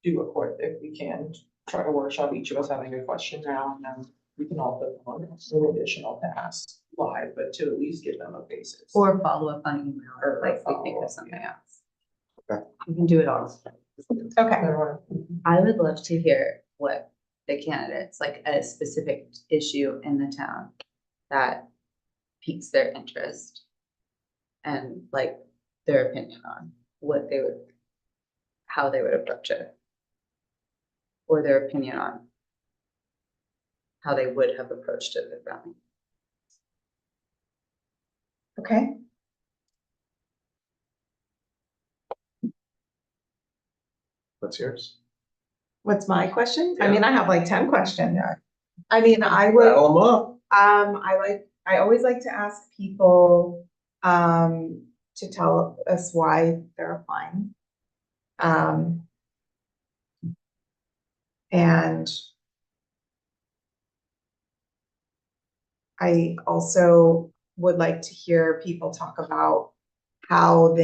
do a quick, if we can, try to workshop each of us having a question now, and then we can all put on some additional to ask live, but to at least give them a basis. Or follow up on email, Or like we think follow of up, something yeah. else. Okay. We can do it all. Okay, I would love to hear what the candidates, like a specific issue in the town that piques their interest and like their opinion on what they would, how they would approach it. Or their opinion on how they would have approached it differently. okay. What's yours? What's my question? I Yeah. mean, I have like 10 questions. I mean, I would, Rattle them up. I always like to ask people, to tell us why they're applying. And I also would like to hear people talk about how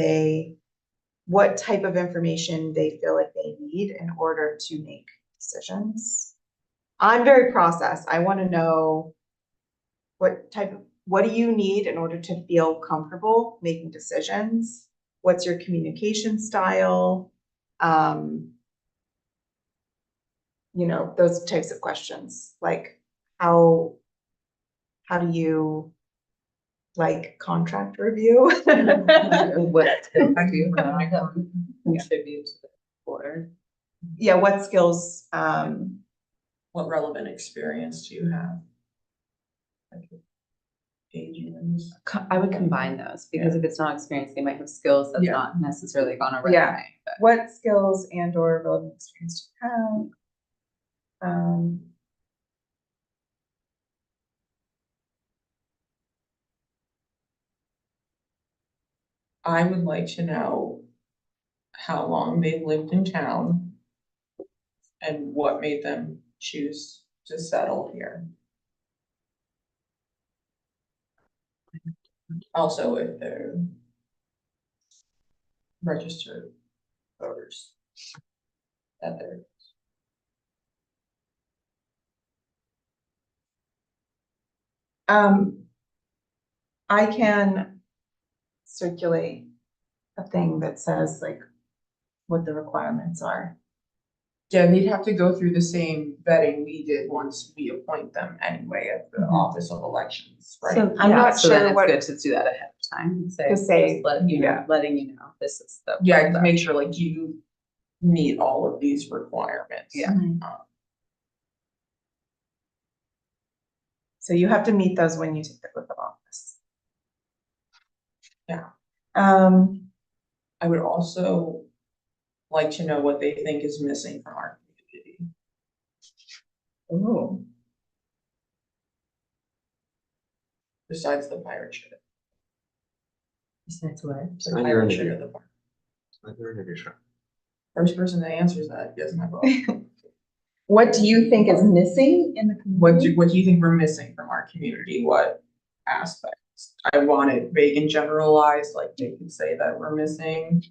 what type of information they feel like they need in order to make decisions. I'm very process. I want to know what do you need in order to feel comfortable making decisions? What's your communication style? You know, those types of questions, like how do you like contract review? What skills do you Yeah. have that would contribute to the board? Yeah, what skills, What relevant experience do you have? Like, agents. I would combine those, because if it's not experience, they might have skills that's Yeah. not necessarily on a Yeah. resume. But what skills and or relevant experience do you have? I would like to know how long they've lived in town and what made them choose to settle here. Also, if they're registered voters. That they're, I can circulate a thing that says like what the requirements are. yeah, they'd have to go through the same vetting we did once we appoint them anyway at the Mhm. Office of Elections, right? So I'm yeah, not so then sure it's what, good to do that ahead of time and say, To say, just yeah. letting you know, this is the. Yeah, to make sure like you meet all of these requirements. Yeah. So you have to meet those when you take the oath of office. Yeah. I I would also like to know what they think is missing from our community. ooh, Besides the pirate ship. Besides what? The pirate ship of the park. First person that answers that gets my vote. what do you think is missing in the community? What do you think we're missing from our community? What aspects? I want it vague and generalized, like they can say that we're missing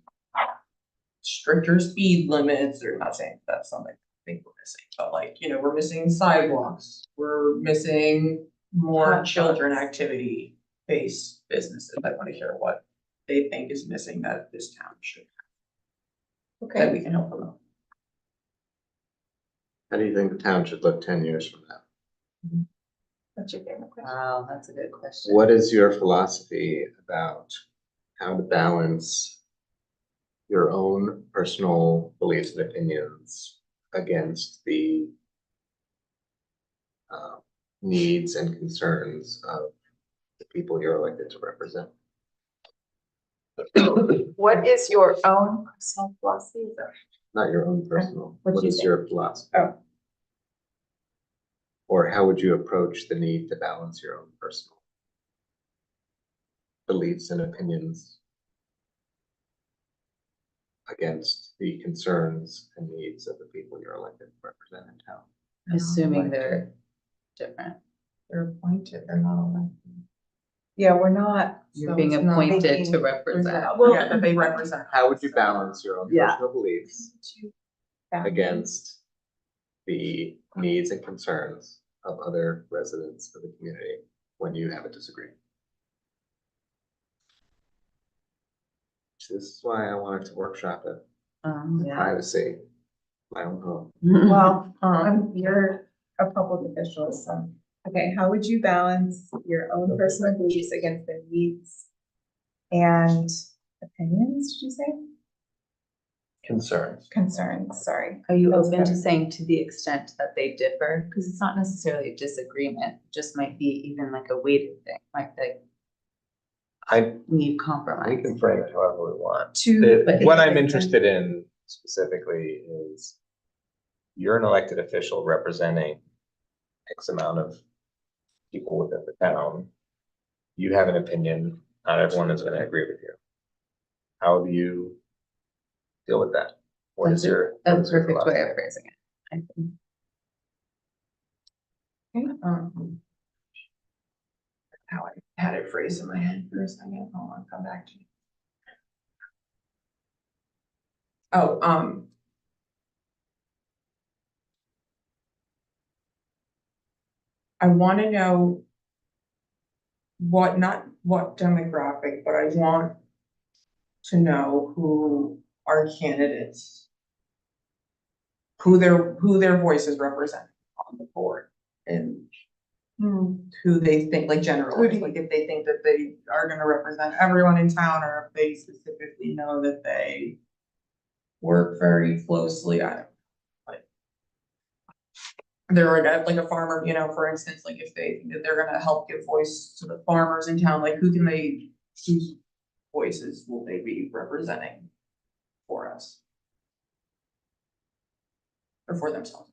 stricter speed limits, or not saying that's something I think we're missing, but like, you know, we're missing sidewalks, we're missing more Hot children dogs. activity based businesses. I want to hear what they think is missing that this town should have, that Okay, we can help them out. How do you think the town should look 10 years from now? what's your favorite question? Wow, that's a good question. What is your philosophy about how to balance your own personal beliefs and opinions against the needs and concerns of the people you're elected to represent. What is your own personal philosophy? Is that- Not your own personal, What do what you is think? your philosophy? Oh. Or how would you approach the need to balance your own personal beliefs and opinions against the concerns and needs of the people you're elected to represent in town? Assuming they're different. They're appointed, they're not elected. Yeah, we're not. You're So being it's not appointed to making- represent. Yeah, that they represent. How would you balance your own Yeah. personal beliefs against the needs and concerns of other residents of the community when you have a disagreement? This is why I wanted to workshop it, Yeah. privacy, my own home. Well, Um, you're a public official, so, okay, how would you balance your own personal beliefs against the needs and opinions, did you say? Concerns. Concerns, sorry. Are you That's open to better. saying to the extent that they differ? Because it's not necessarily a disagreement, it just might be even like a weighted thing, like they need We compromise. can frame it however we want. To. but What I'm it's- interested in specifically is you're an elected official representing X amount of people within the town. You have an opinion, not everyone is gonna agree with you. How do you deal with that? What is That's your? A what is your perfect way philosophy? of phrasing it, I think. how I had it phrased in my head for a second, hold on, come back to you. Oh, I wanna know not what demographic, but I want to know who our candidates, who their voices represent on the board, and who they think, like generally, like if they think that they are gonna represent everyone in town, or if they specifically know that they work very closely, I don't know, like. They're like a farmer, you know, for instance, like if they think that they're gonna help give voice to the farmers in town, like whose voices will they be representing for us? Or for themselves?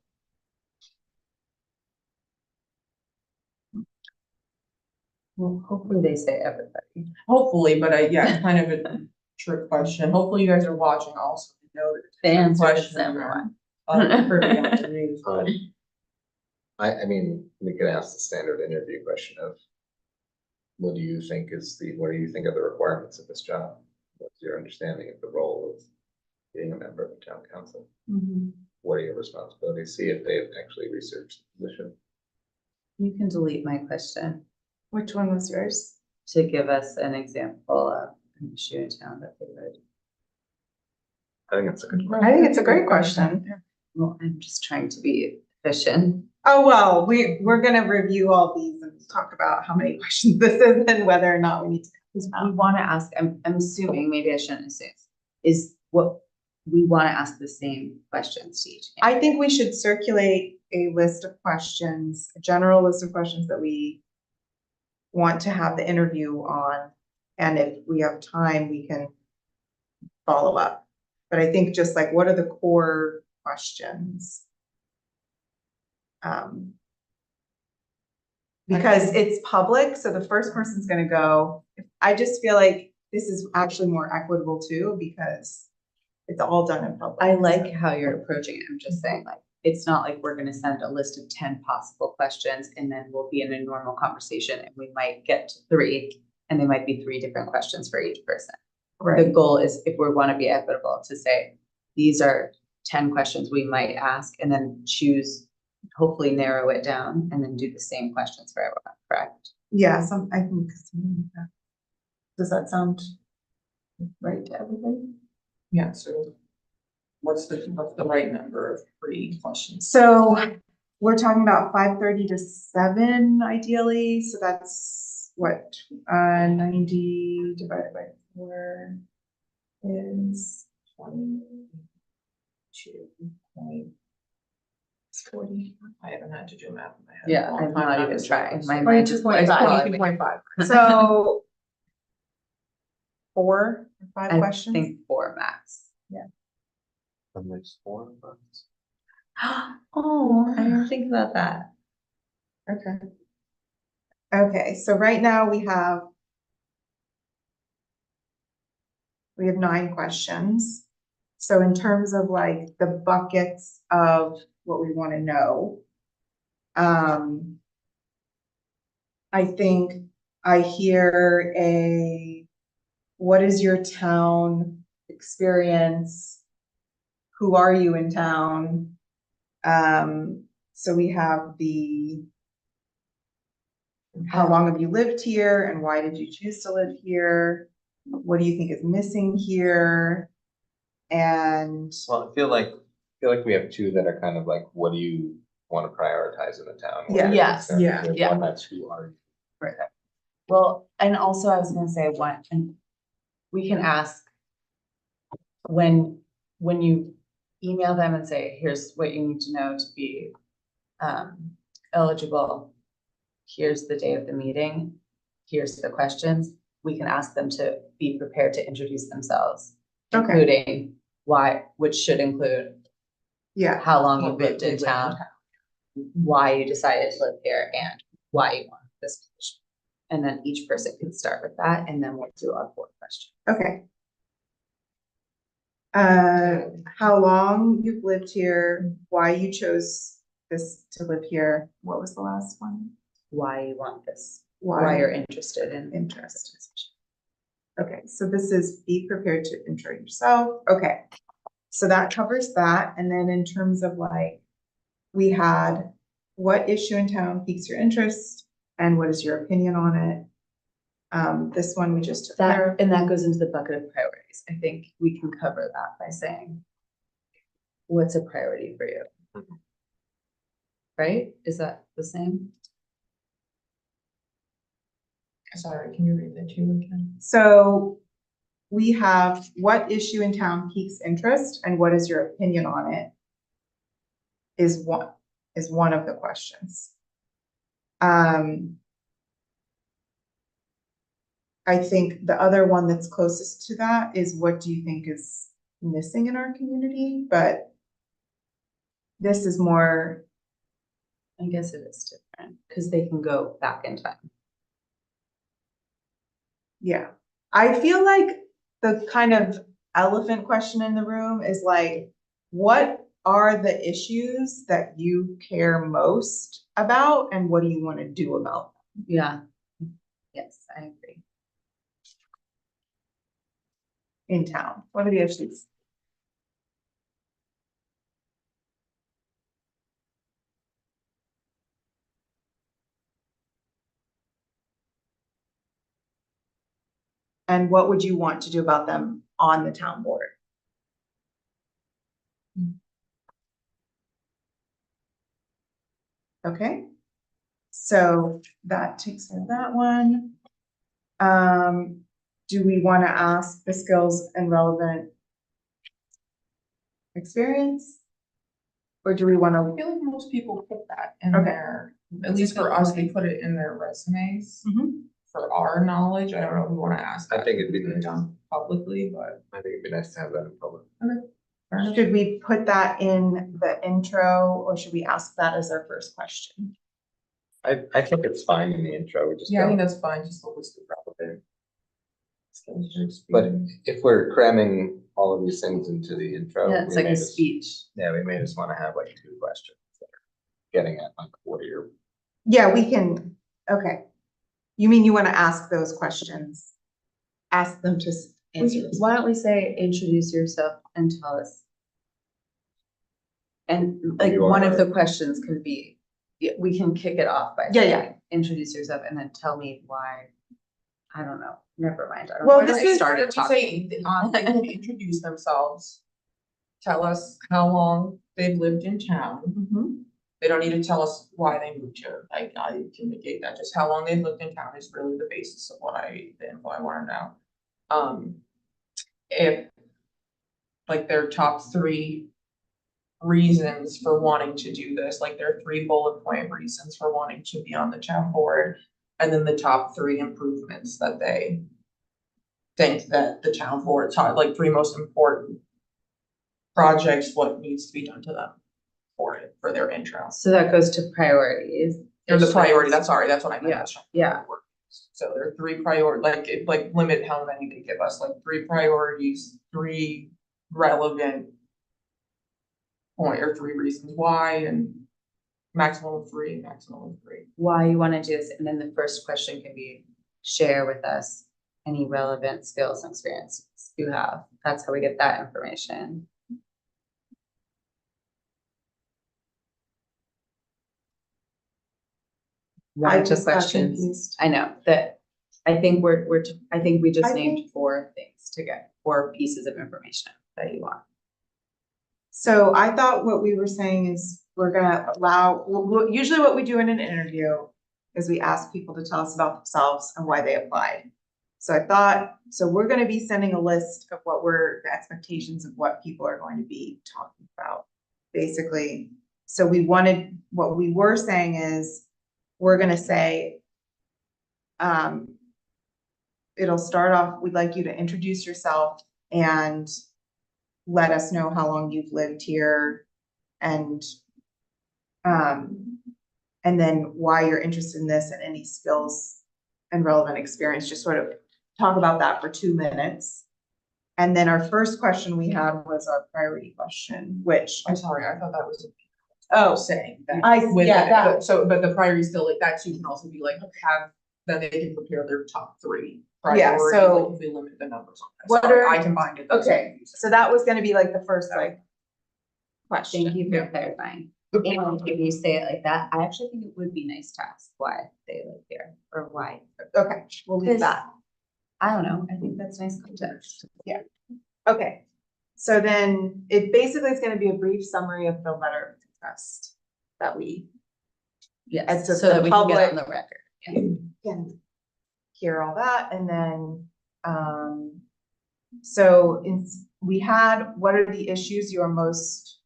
Well, hopefully they say everybody. Hopefully, but yeah, kind of a trick question. Hopefully you guys are watching also to know that. it's a trick Fans are question everyone. and, privy on the news, but- I mean, we could ask the standard interview question of what do you think are the requirements of this job? What's your understanding of the role of being a member of the town council? What are your responsibilities? See if they've actually researched the position. You can delete my question Which one was yours? to give us an example of an issue in town that they would. I think it's a good question. I think it's a great question. Well, I'm just trying to be efficient. Oh, well, we're gonna review all these and talk about how many questions this is and whether or not we need to. Because we want to ask, I'm assuming, maybe I shouldn't assume, is what we want to ask the same questions to each. I think we should circulate a list of questions, a general list of questions that we want to have the interview on. And if we have time, we can follow up. But I think just like, what are the core questions? Because it's public, so the first person's gonna go. I just feel like this is actually more equitable too, because it's all done in public. I like how you're approaching it. I'm just saying, like, it's not like we're gonna send a list of 10 possible questions and then we'll be in a normal conversation and we might get to 3 and they might be 3 different questions for each person. The Right, goal is, if we want to be equitable, to say, these are 10 questions we might ask and then choose, hopefully narrow it down and then do the same questions for everyone, correct? yeah, I think. something like that. Does that sound right to everybody? Yeah, so what's the right number of questions? So we're talking about 5:30 to 7 ideally, so that's what, 90 divided by 4 is 22. 40. I haven't had to do math in my head. Yeah, in a long I'm time, not and even I've trying. been My so- mind just 22.5. 22.5. So 4 or 5 I questions? think 4 max. And there's 4 of us. Oh, I didn't think about that. Okay. Okay, so right now we have 9 questions. So in terms of like the buckets of what we want to know, I think I hear what is your town experience? Who are you in town? So we have how long have you lived here and why did you choose to live here? What do you think is missing here? And Well, I feel like we have 2 that are kind of like, what do you want to prioritize in the town? What are your Yes, concerns? yeah, There's yeah. one that's who are you? Right. Well, and also I was gonna say and we can ask when you email them and say, here's what you need to know to be eligible. Here's the day of the meeting. Here's the questions. We can ask them to be prepared to introduce themselves, Okay. including which should include yeah, how long How you've lived they in live in town, why you decided to live here, and why you want this position. And then each person can start with that, and then we'll do our 4th question. okay. How long you've lived here, why you chose this to live here. What was the last one? Why you want this, why you're interested in Interest. Okay, so this is be prepared to intro yourself. Okay, so that covers that. And then in terms of like, we had what issue in town piques your interest and what is your opinion on it? This one we just took care of. And that goes into the bucket of priorities. I think we can cover that by saying, what's a priority for you? Right? Is that the same? Sorry, can you read the 2 again? So we have what issue in town piques interest and what is your opinion on it is one of the questions. I think the other one that's closest to that is what do you think is missing in our community? But this is more, I guess it is different because they can go back in time. yeah. I feel like the kind of elephant question in the room is like, what are the issues that you care most about and what do you want to do about them? Yeah. Yes, I agree. In town? What are the issues? And what would you want to do about them on the town board? Okay, so that takes care of that one. Do we want to ask the skills and relevant experience? Or do we want I to? feel like most people put that in Okay. their, at least for us, they put it in their resumes. For our knowledge, I don't know if we wanna ask. I that think it'd be to nice. done publicly, but. I think it'd be nice to have that in public. fair enough. Should we put that in the intro or should we ask that as our first question? I think it's fine in the intro, we just Yeah, I think don't. that's fine, just a list of relevant skills or But experience. if we're cramming all of these things into the intro. Yeah, it's we like may a just- speech. Yeah, we may just want to have like 2 questions that are getting at like, what are your, Yeah, we can, okay. You mean you want to ask those questions? Ask them to answer this. Why don't we say, introduce yourself and tell us? And like you one are. of the questions could be, we can kick it off by Yeah, yeah. saying, introduce yourself and then tell me why. I don't know, never mind. I don't Well, know why this I is- started We talking. say, they can introduce themselves. Tell us how long they've lived in town. Mhm. They don't need to tell us why they moved here. I can negate that. Just how long they've lived in town is really the basis of the info I wanna know. If like their top 3 reasons for wanting to do this, like there are 3 bullet point reasons for wanting to be on the town board. And then the top 3 improvements that they think that the town board taught, like 3 most important projects, what needs to be done to them for it, for their interest. So that goes to priorities. Or the priority, that's what I meant. Yeah, I was trying to yeah. remember the word. So there are 3 like limit how many they give us, like 3 priorities, 3 relevant point or 3 reasons why, and maximum of 3. Why you wanna do this, and then the first question can be, share with us any relevant skills and experiences you have. That's how we get that information. Why I just got questions? confused. I know that, I think I think we just I named think- 4 things to get, 4 pieces of information that you want. So I thought what we were saying is we're gonna allow, usually what we do in an interview is we ask people to tell us about themselves and why they applied. So I thought, so we're gonna be sending a list of the expectations of what people are going to be talking about, basically. So what we were saying is, we're gonna say, it'll start off, we'd like you to introduce yourself and let us know how long you've lived here and then why you're interested in this and any skills and relevant experience, just sort of talk about that for 2 minutes. And then our first question we had was our priority question, which, I'm sorry, I thought that was saying that. But the priority still, like that too can also be like, then they can prepare their top 3 Yeah, priorities, so- like if we limit the numbers on that. What Sorry, are- I combined it. That's okay, confusing. so that was gonna be like the first question. Thank you for clarifying. And if you say it like that, I actually think it would be nice to ask why they live here or why. Okay, we'll leave that. I don't know. I think that's nice context. Okay, so then it basically is gonna be a brief summary of the letter of interest that we Yes, It's just so that the we can get on public- the record. Yeah. can hear all that, and then, so we had, what are the issues you are most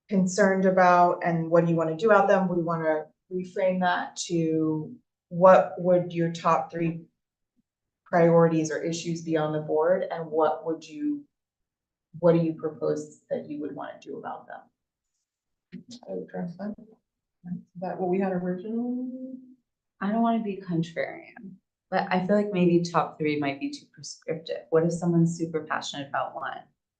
concerned about, and what do you wanna do about them? We wanna reframe that to, what would your top 3 priorities or issues be on the board, and what do you propose that you would wanna do about them? I would address that. Is that what we had originally? I don't want to be contrarian, but I feel like maybe top 3 might be too prescriptive. What if someone's super passionate about one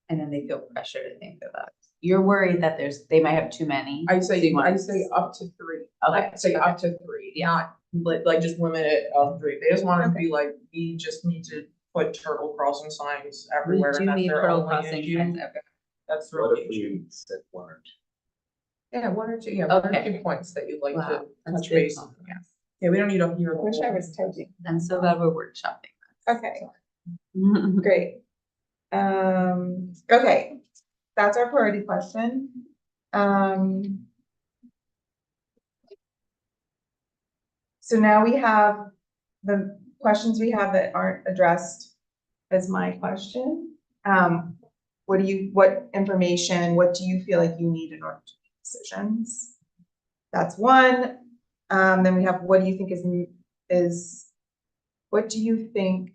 and then they feel pressure to think of that? You're worried that they might have too many. I'd so say you want- up to 3. Okay, I'd say up to 3, not like just limit it of 3. They just want to be like, we just need to put turtle crossing signs We everywhere. do and that's need their turtle only crossing issue. signs everywhere. That's What really if issue. we said 1 or 2? Yeah, 1 or 2, 1 or Okay. 2 points that you'd like Wow, to that's touch good base on. compromise. Yeah, we don't need to hear the Wish I whole- was typing. I'm so glad we're workshopping. Okay. Great. Okay, that's our priority question. So now we have the questions we have that aren't addressed as my question. What information, what do you feel like you need in order to make decisions? That's one. Then we have, what do you think what do you think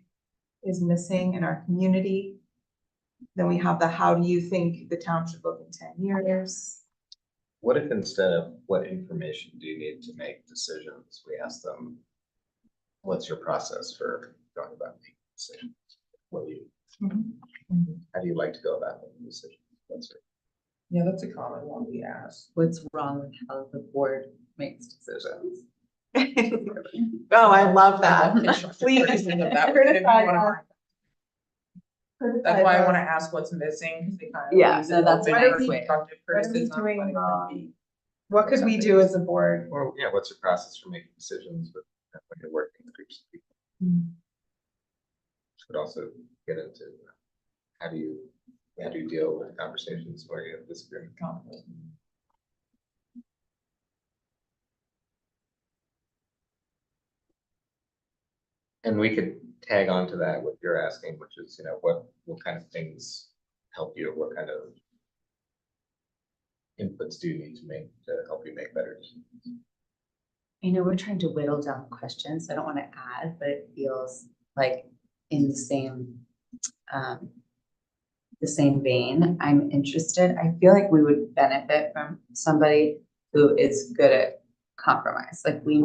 is missing in our community? Then we have the, how do you think the town should look in 10 years? What if instead of what information do you need to make decisions, we ask them, what's your process for going about making decisions? What do you, how do you like to go about making decisions? Yeah, that's a common one we ask. What's wrong with how the board makes decisions? Oh, I love that. Please. Please. Of that, Criticize if you wanna- us. That's why I Criticize wanna us. ask what's missing, because they kind of. Yeah, leaves so it that's open what for are we- constructive what are we criticism, doing but it could wrong? be- What could we do as a board? Or, yeah, what's your process for making decisions when you're working with groups of people? Could also get into how do you deal with conversations where you have disagreement? And we could tag on to that what you're asking, which is, what kind of things, help you? What kind of inputs do you need to make to help you make better decisions? I know we're trying to whittle down questions. I don't want to add, but it feels like in the same vein, I'm interested. I feel like we would benefit from somebody who is good at compromise. Like we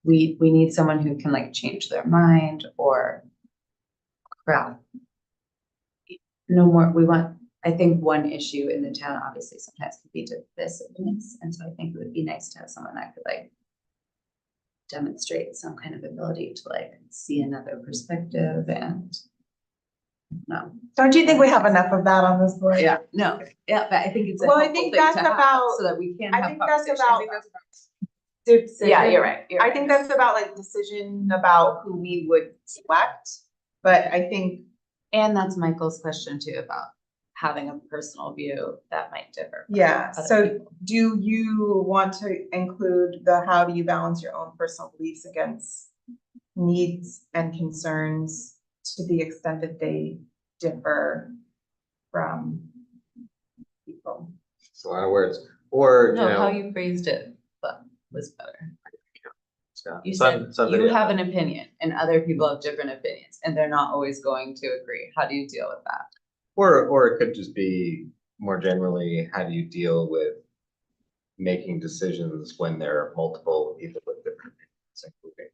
need someone who can like change their mind or crap. No more, I think one issue in the town obviously sometimes could be divisiveness. And so I think it would be nice to have someone that could like demonstrate some kind of ability to like see another perspective and no. Don't you think we have enough of that on this board? Yeah, no, yeah, but I think it's a Well, I helpful think thing that's to have about- so that we can I have think that's conversations. about Yeah, you're right. I think that's about like decision about who we would select, but I think, And that's Michael's question too, about having a personal view that might differ. from yeah, other so people. do you want to include the how do you balance your own personal beliefs against needs and concerns to the extent that they differ from people? It's a lot of words, or, you No, how know. you phrased it, but was better. Scott, You some- said you somebody- have an opinion and other people have different opinions and they're not always going to agree. How do you deal with that? Or it could just be more generally, how do you deal with making decisions when there are multiple people with different opinions, including.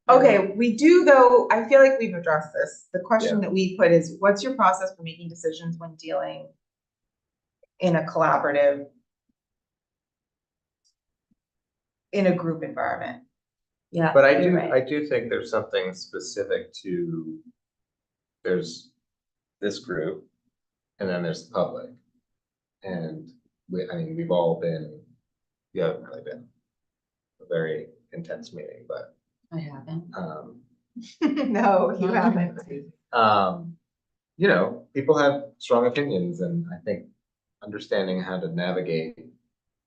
Okay, we do though, I feel like we've addressed this. The question that we put is, what's your process for making decisions when dealing in a collaborative, in a group environment? Yeah. But I you're do, right. I do think there's something specific to, there's this group, and then there's the public. And we've all been, you haven't really been a very intense meeting, but, I haven't. No, you haven't. you know, people have strong opinions, and I think understanding how to navigate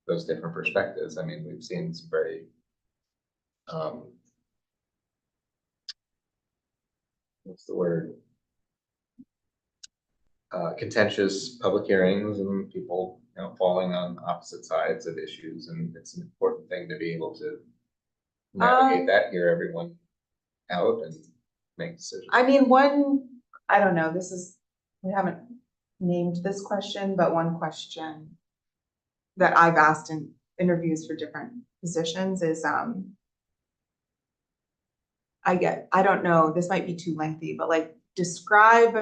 those different perspectives. I mean, we've seen some very, what's the word? Contentious public hearings and people, you know, falling on opposite sides of issues, and it's an important thing to be able to navigate that, hear everyone out and make decisions. I mean, I don't know, we haven't named this question, but one question that I've asked in interviews for different positions is, I don't know, this might be too lengthy, but like describe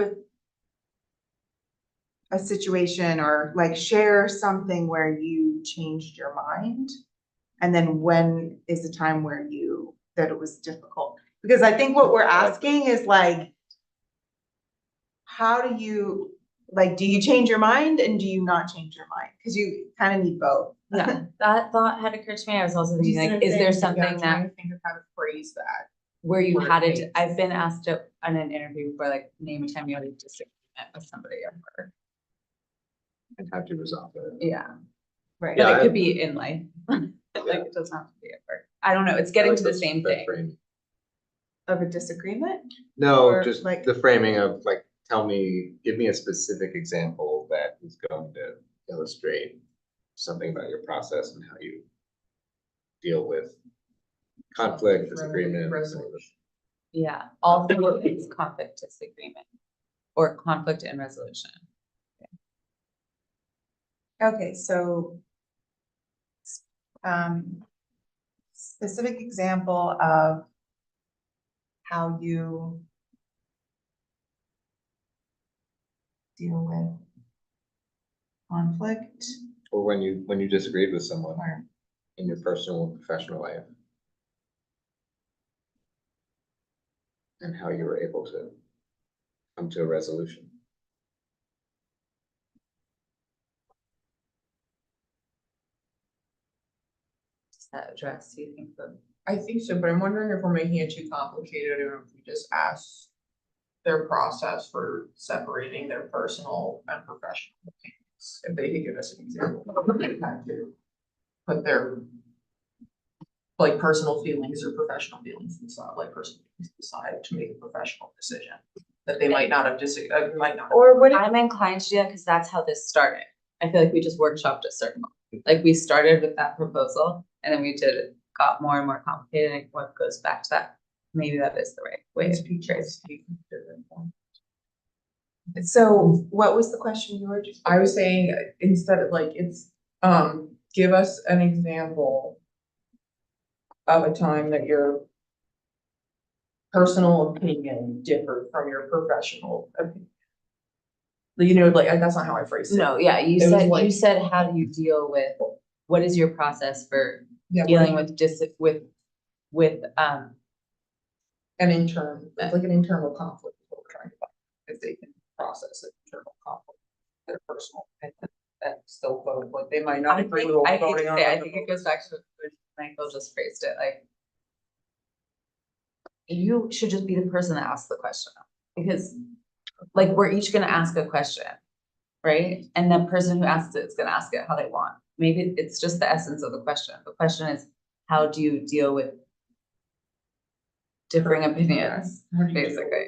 a situation or like share something where you changed your mind. And then when is the time where that it was difficult? Because I think what we're asking is like, how do you change your mind and do you not change your mind? Because you kind of need both. Yeah, that thought had occurred to me. I was also thinking like, is there something trying that to think of how to phrase that. where you word had it? makes- I've been asked on an interview for like, name a time you had a disagreement with somebody at work. And how to resolve it. Yeah, Right. but Yeah, it could be in life. Like, it doesn't have to be at work. I don't know. It's getting to the same thing. Of a disagreement? No, Or, just like- the framing of like, give me a specific example that is going to illustrate something about your process and how you deal with conflict, disagreement. Resolution. Yeah, all four things: conflict, disagreement, or conflict and resolution. Okay, so specific example of how you deal with conflict. Or when you disagreed with someone in your personal and professional life. And how you were able to come to a resolution. Does that address, do you think, the I think so, but I'm wondering if we're making it too complicated or if we just ask their process for separating their personal and professional opinions. If they could give us an example, of what they had to put their like personal feelings or professional feelings aside, like personal feelings aside to make a professional decision. That they might not have might not. Or what if I'm inclined to do that because that's how this started. I feel like we just workshopped a circle. Like we started with that proposal and then we did it, got more and more complicated and what goes back to that. Maybe that is the right way to phrase. So what was the question, George? I was saying instead of like, it's, give us an example of a time that your personal opinion differed from your professional opinion. You know, like, that's not how I phrased it. No, yeah, you It was said, like- you said, how do you deal with, what is your process for Yeah, dealing with with, an internal, it's like an internal conflict is what we're trying to find. If they can process an internal conflict, their personal, and still vote, like, they might not I agree think, with what I we're hate to voting on. say, I but think it goes back to what Michael just phrased it, like. You should just be the person that asks the question, because like, we're each gonna ask a question, right? And the person who asks it is gonna ask it how they want. Maybe it's just the essence of the question. The question is, how do you deal with differing opinions, How do you do it? basically?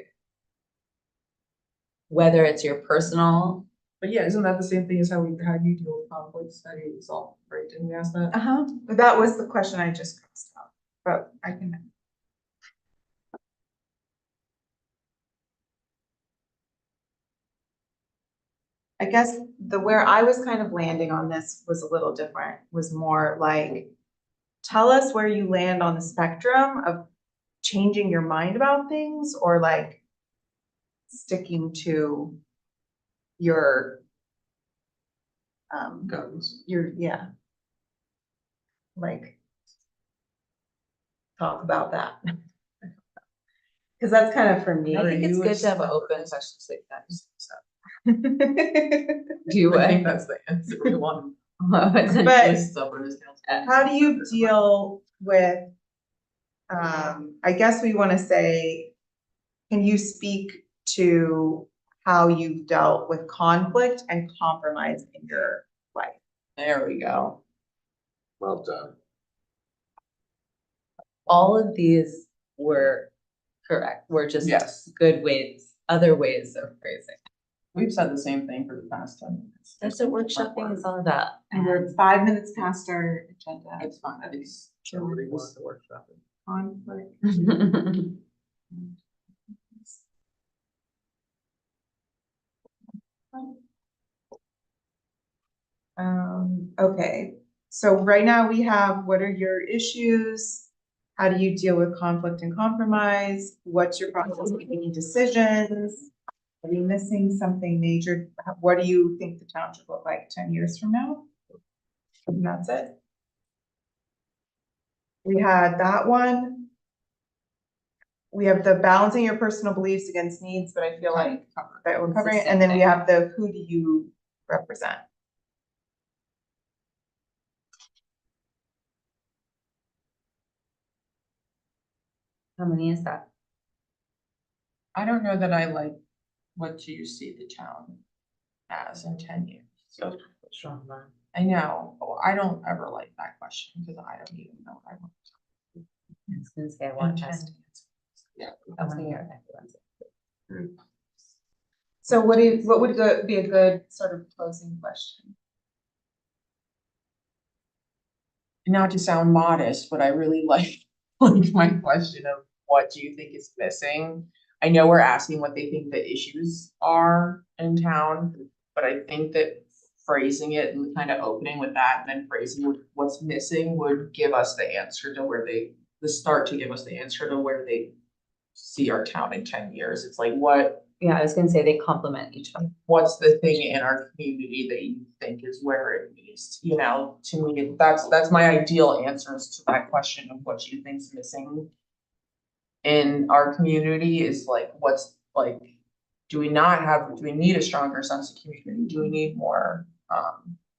Whether it's your personal. But yeah, isn't that the same thing as how you deal with conflicts, how do you resolve, right? Didn't we ask that? Uh-huh, that was the question I just crossed out, but I can. I guess where I was kind of landing on this was a little different, was more like, tell us where you land on the spectrum of changing your mind about things or like sticking to your Guns. yeah. Like talk about that. Cause that's kind of for me. I think it's you good to have accept open this? questions like that. How Do you, I think that's the answer we want. But- Stubborn as do you deal with, I guess we wanna say, can you speak to how you've dealt with conflict and compromise in your life? There we go. Well done. all of these were correct, were just Yes, good ways, other ways of phrasing. we've said the same thing for the past 10 minutes. That's what workshopping is all about. And we're 5 minutes past our agenda. It's fine, I think. Somebody wants to workshop it. Conflict. Okay, so right now we have, what are your issues? How do you deal with conflict and compromise? What's your process of making decisions? Are you missing something major? What do you think the town should look like 10 years from now? And that's it. We had that one. We have the balancing your personal beliefs against needs, but I feel like that we're covering it. And then we have the who do you represent? How many is that? I don't know that I like, what do you see the town as in 10 years? So I know, I don't ever like that question because I don't even know what I want. I was gonna say I want us to. Yeah. I wanna hear everyone's. So what would be a good sort of closing question? Not to sound modest, but I really like my question of what do you think is missing? I know we're asking what they think the issues are in town, but I think that phrasing it and kind of opening with that and then phrasing with what's missing would give us the answer to where the start to give us the answer to where they see our town in 10 years. It's like, Yeah, I was gonna say they complement each other. what's the thing in our community that you think is where it needs, you know, to me, that's my ideal answers to that question of what you think's missing in our community is like, what's like, do we need a stronger sense of community? Do we need more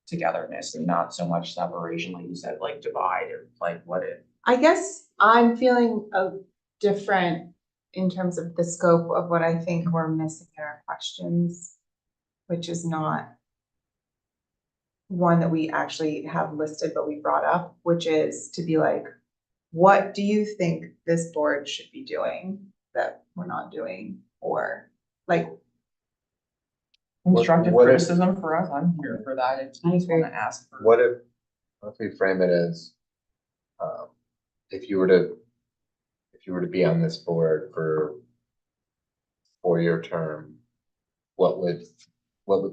togetherness and not so much separation, like you said, like divide or like what it. I guess I'm feeling different in terms of the scope of what I think we're missing in our questions, which is not one that we actually have listed, but we brought up, which is to be like, what do you think this board should be doing that we're not doing? Or like, Constructive what if- criticism for us, I'm here for that, if you just wanna ask for. What if we frame it as, if you were to be on this board for 4-year term, what would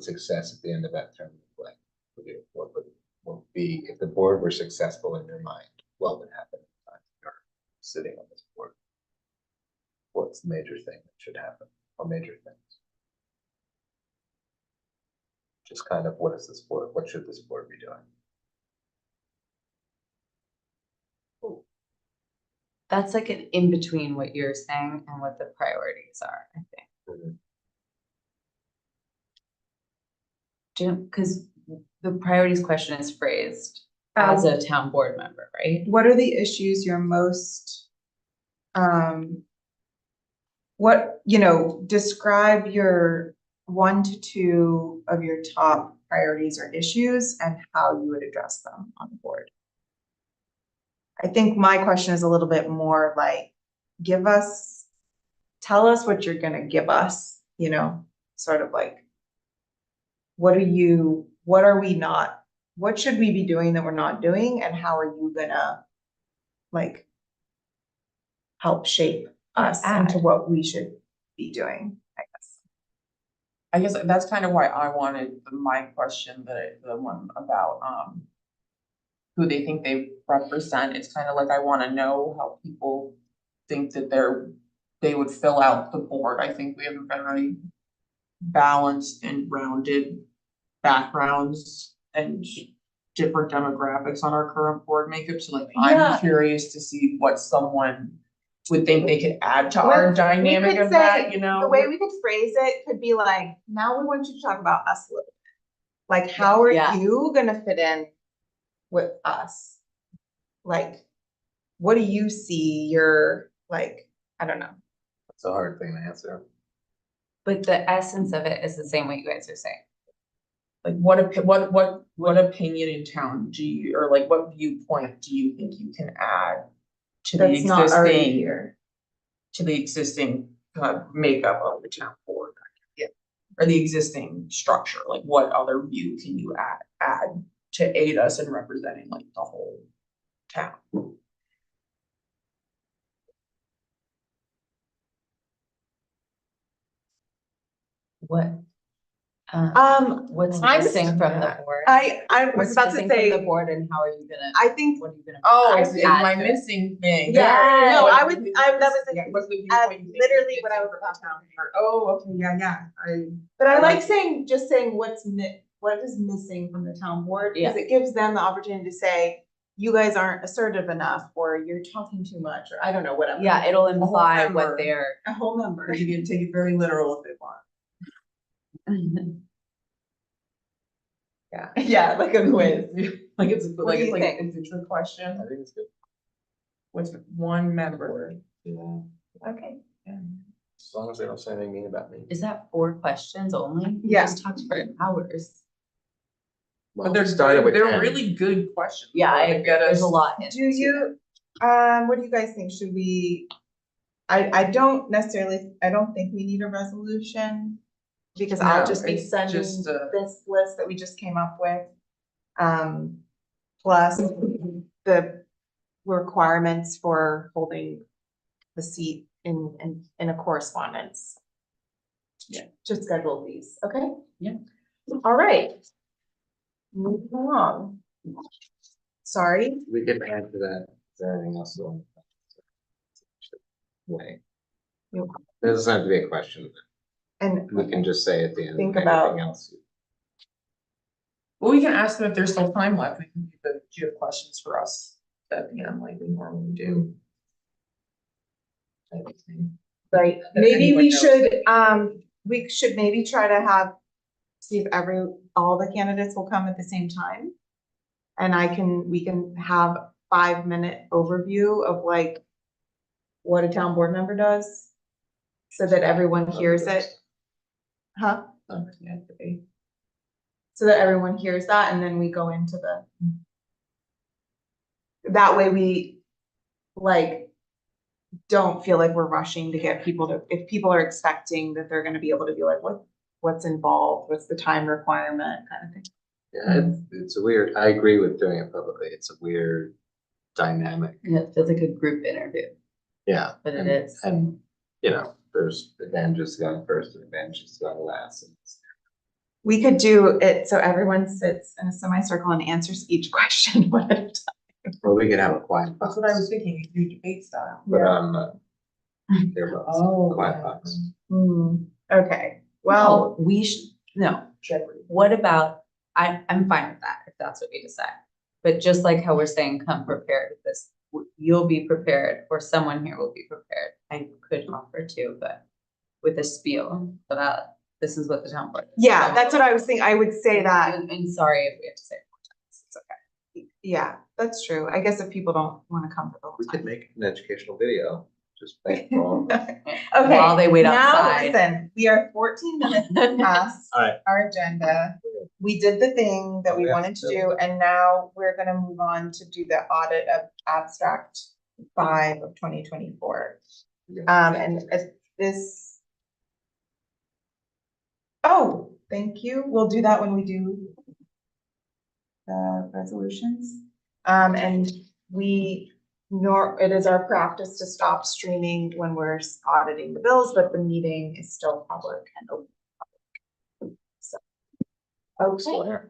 success at the end of that term look like? What would be, if the board were successful in your mind, what would happen at the time you're sitting on this board? What's the major thing that should happen, or major things? Just kind of, what should this board be doing? That's like an in between what you're saying and what the priorities are, I think. Because the priorities question is phrased as a town board member, right? what are the issues you're most, what, describe your 1 to 2 of your top priorities or issues and how you would address them on the board. I think my question is a little bit more like, tell us what you're gonna give us, sort of like, what should we be doing that we're not doing, and how are you gonna like help shape us into what we should be doing, I guess. I guess that's kind of why I wanted my question, the one about, who they think they represent. It's kind of like, I wanna know how people think that they would fill out the board. I think we have a very balanced and rounded backgrounds and different demographics on our current board makeup, so like, Yeah. I'm curious to see what someone would think they could add to Well, our we dynamic could of that, say, the way we could phrase it could be like, now we want you to talk about us a little bit. Like, how are Yeah. you gonna fit in with us? Like, what do you see your, like, I don't know. It's a hard thing to answer. But the essence of it is the same way you guys are saying. Like, what opinion in town do you, or like, what viewpoint do you think you can add to the That's not already existing, here. to the existing makeup of the town board? Yeah. Or the existing structure, like what other view can you add to aid us in representing like the whole town? What? What's I'm- missing from the board? I was What's about to missing from say, the board and how are you gonna, I think, what are you gonna? Oh, I is think- my add to it? missing thing? yeah, no, What- that was Yeah, what's the add viewpoint you think literally is what I was missing about from to town board? Oh, okay, yeah, but I I like like- saying, just saying what is missing from the town board, because Yeah. it gives them the opportunity to say, you guys aren't assertive enough, or you're talking too much, or I don't know, whatever. Yeah, it'll whole imply member. what they're. A whole number. You can take it very literal if they want. Yeah. Yeah, like a quiz. Like it's What do you think? it's a trick question. I think it's good. What's one member? Yeah, Okay. as long as they don't say anything mean about me. Is that 4 questions only? We Yeah. just talked for hours. But Well, started with they're 10. really good questions. Yeah, I To agree. get There's us- a lot. Do you, what do you guys think? Should we, I don't think we need a resolution. Because I'll No, just be it's sending just, this list that we just came up with. Plus the requirements for holding the seat in a correspondence. Yeah. To schedule these, okay? Yeah. All right. Moving along. Sorry, We can add to that. Is there anything else? you want? Way. Yep. There doesn't have to be a question. and We can just say at the end. Think everything about- else. Well, we can ask them if there's still time left. We can do you have questions for us at the end like we normally do? Type of thing. right, That maybe anyone we should maybe try to see if all the candidates will come at the same time. And we can have 5-minute overview of like what a town board member does. So that everyone hears it. Huh? Yeah, it could be. So that everyone hears that, and then we go into that way like, don't feel like we're rushing to get people to, if people are expecting that they're gonna be able to be like, what's involved, what's the time requirement kind of thing. Yeah, it's a weird, I agree with doing it publicly. It's a weird dynamic. And it feels like a group interview, Yeah. but it and- is. And, you know, there's advantages to going first and advantages to going last. And it's- We could do it so everyone sits in a semicircle and answers each question one at a time. Or we could have a quiet That's box. what I was thinking, you do debate style. Put on earbuds, Oh, quiet yeah. box. Okay, well, We should, no, Jeopardy. what about, I'm fine with that, if that's what we decide. But just like how we're saying, come prepared with this, you'll be prepared, or someone here will be prepared. I could offer to, but with a spiel about, this is what the town board. is. yeah, that's what I was thinking. I would say that. And sorry if we have to say it 4 times, it's okay. Yeah, that's true. I guess if people don't wanna come for the whole We could time. make an educational video, just make for all of us. Okay. While they wait Now, outside. listen, we are 14 minutes past All right. our agenda. We did the thing that we Yeah, wanted to do, and now we're gonna move on to do the audit of abstract 5 of 2024. And this. Oh, thank you. We'll do that when we do the resolutions. And it is our practice to stop streaming when we're auditing the bills, but the meeting is still public and open. So. Okay.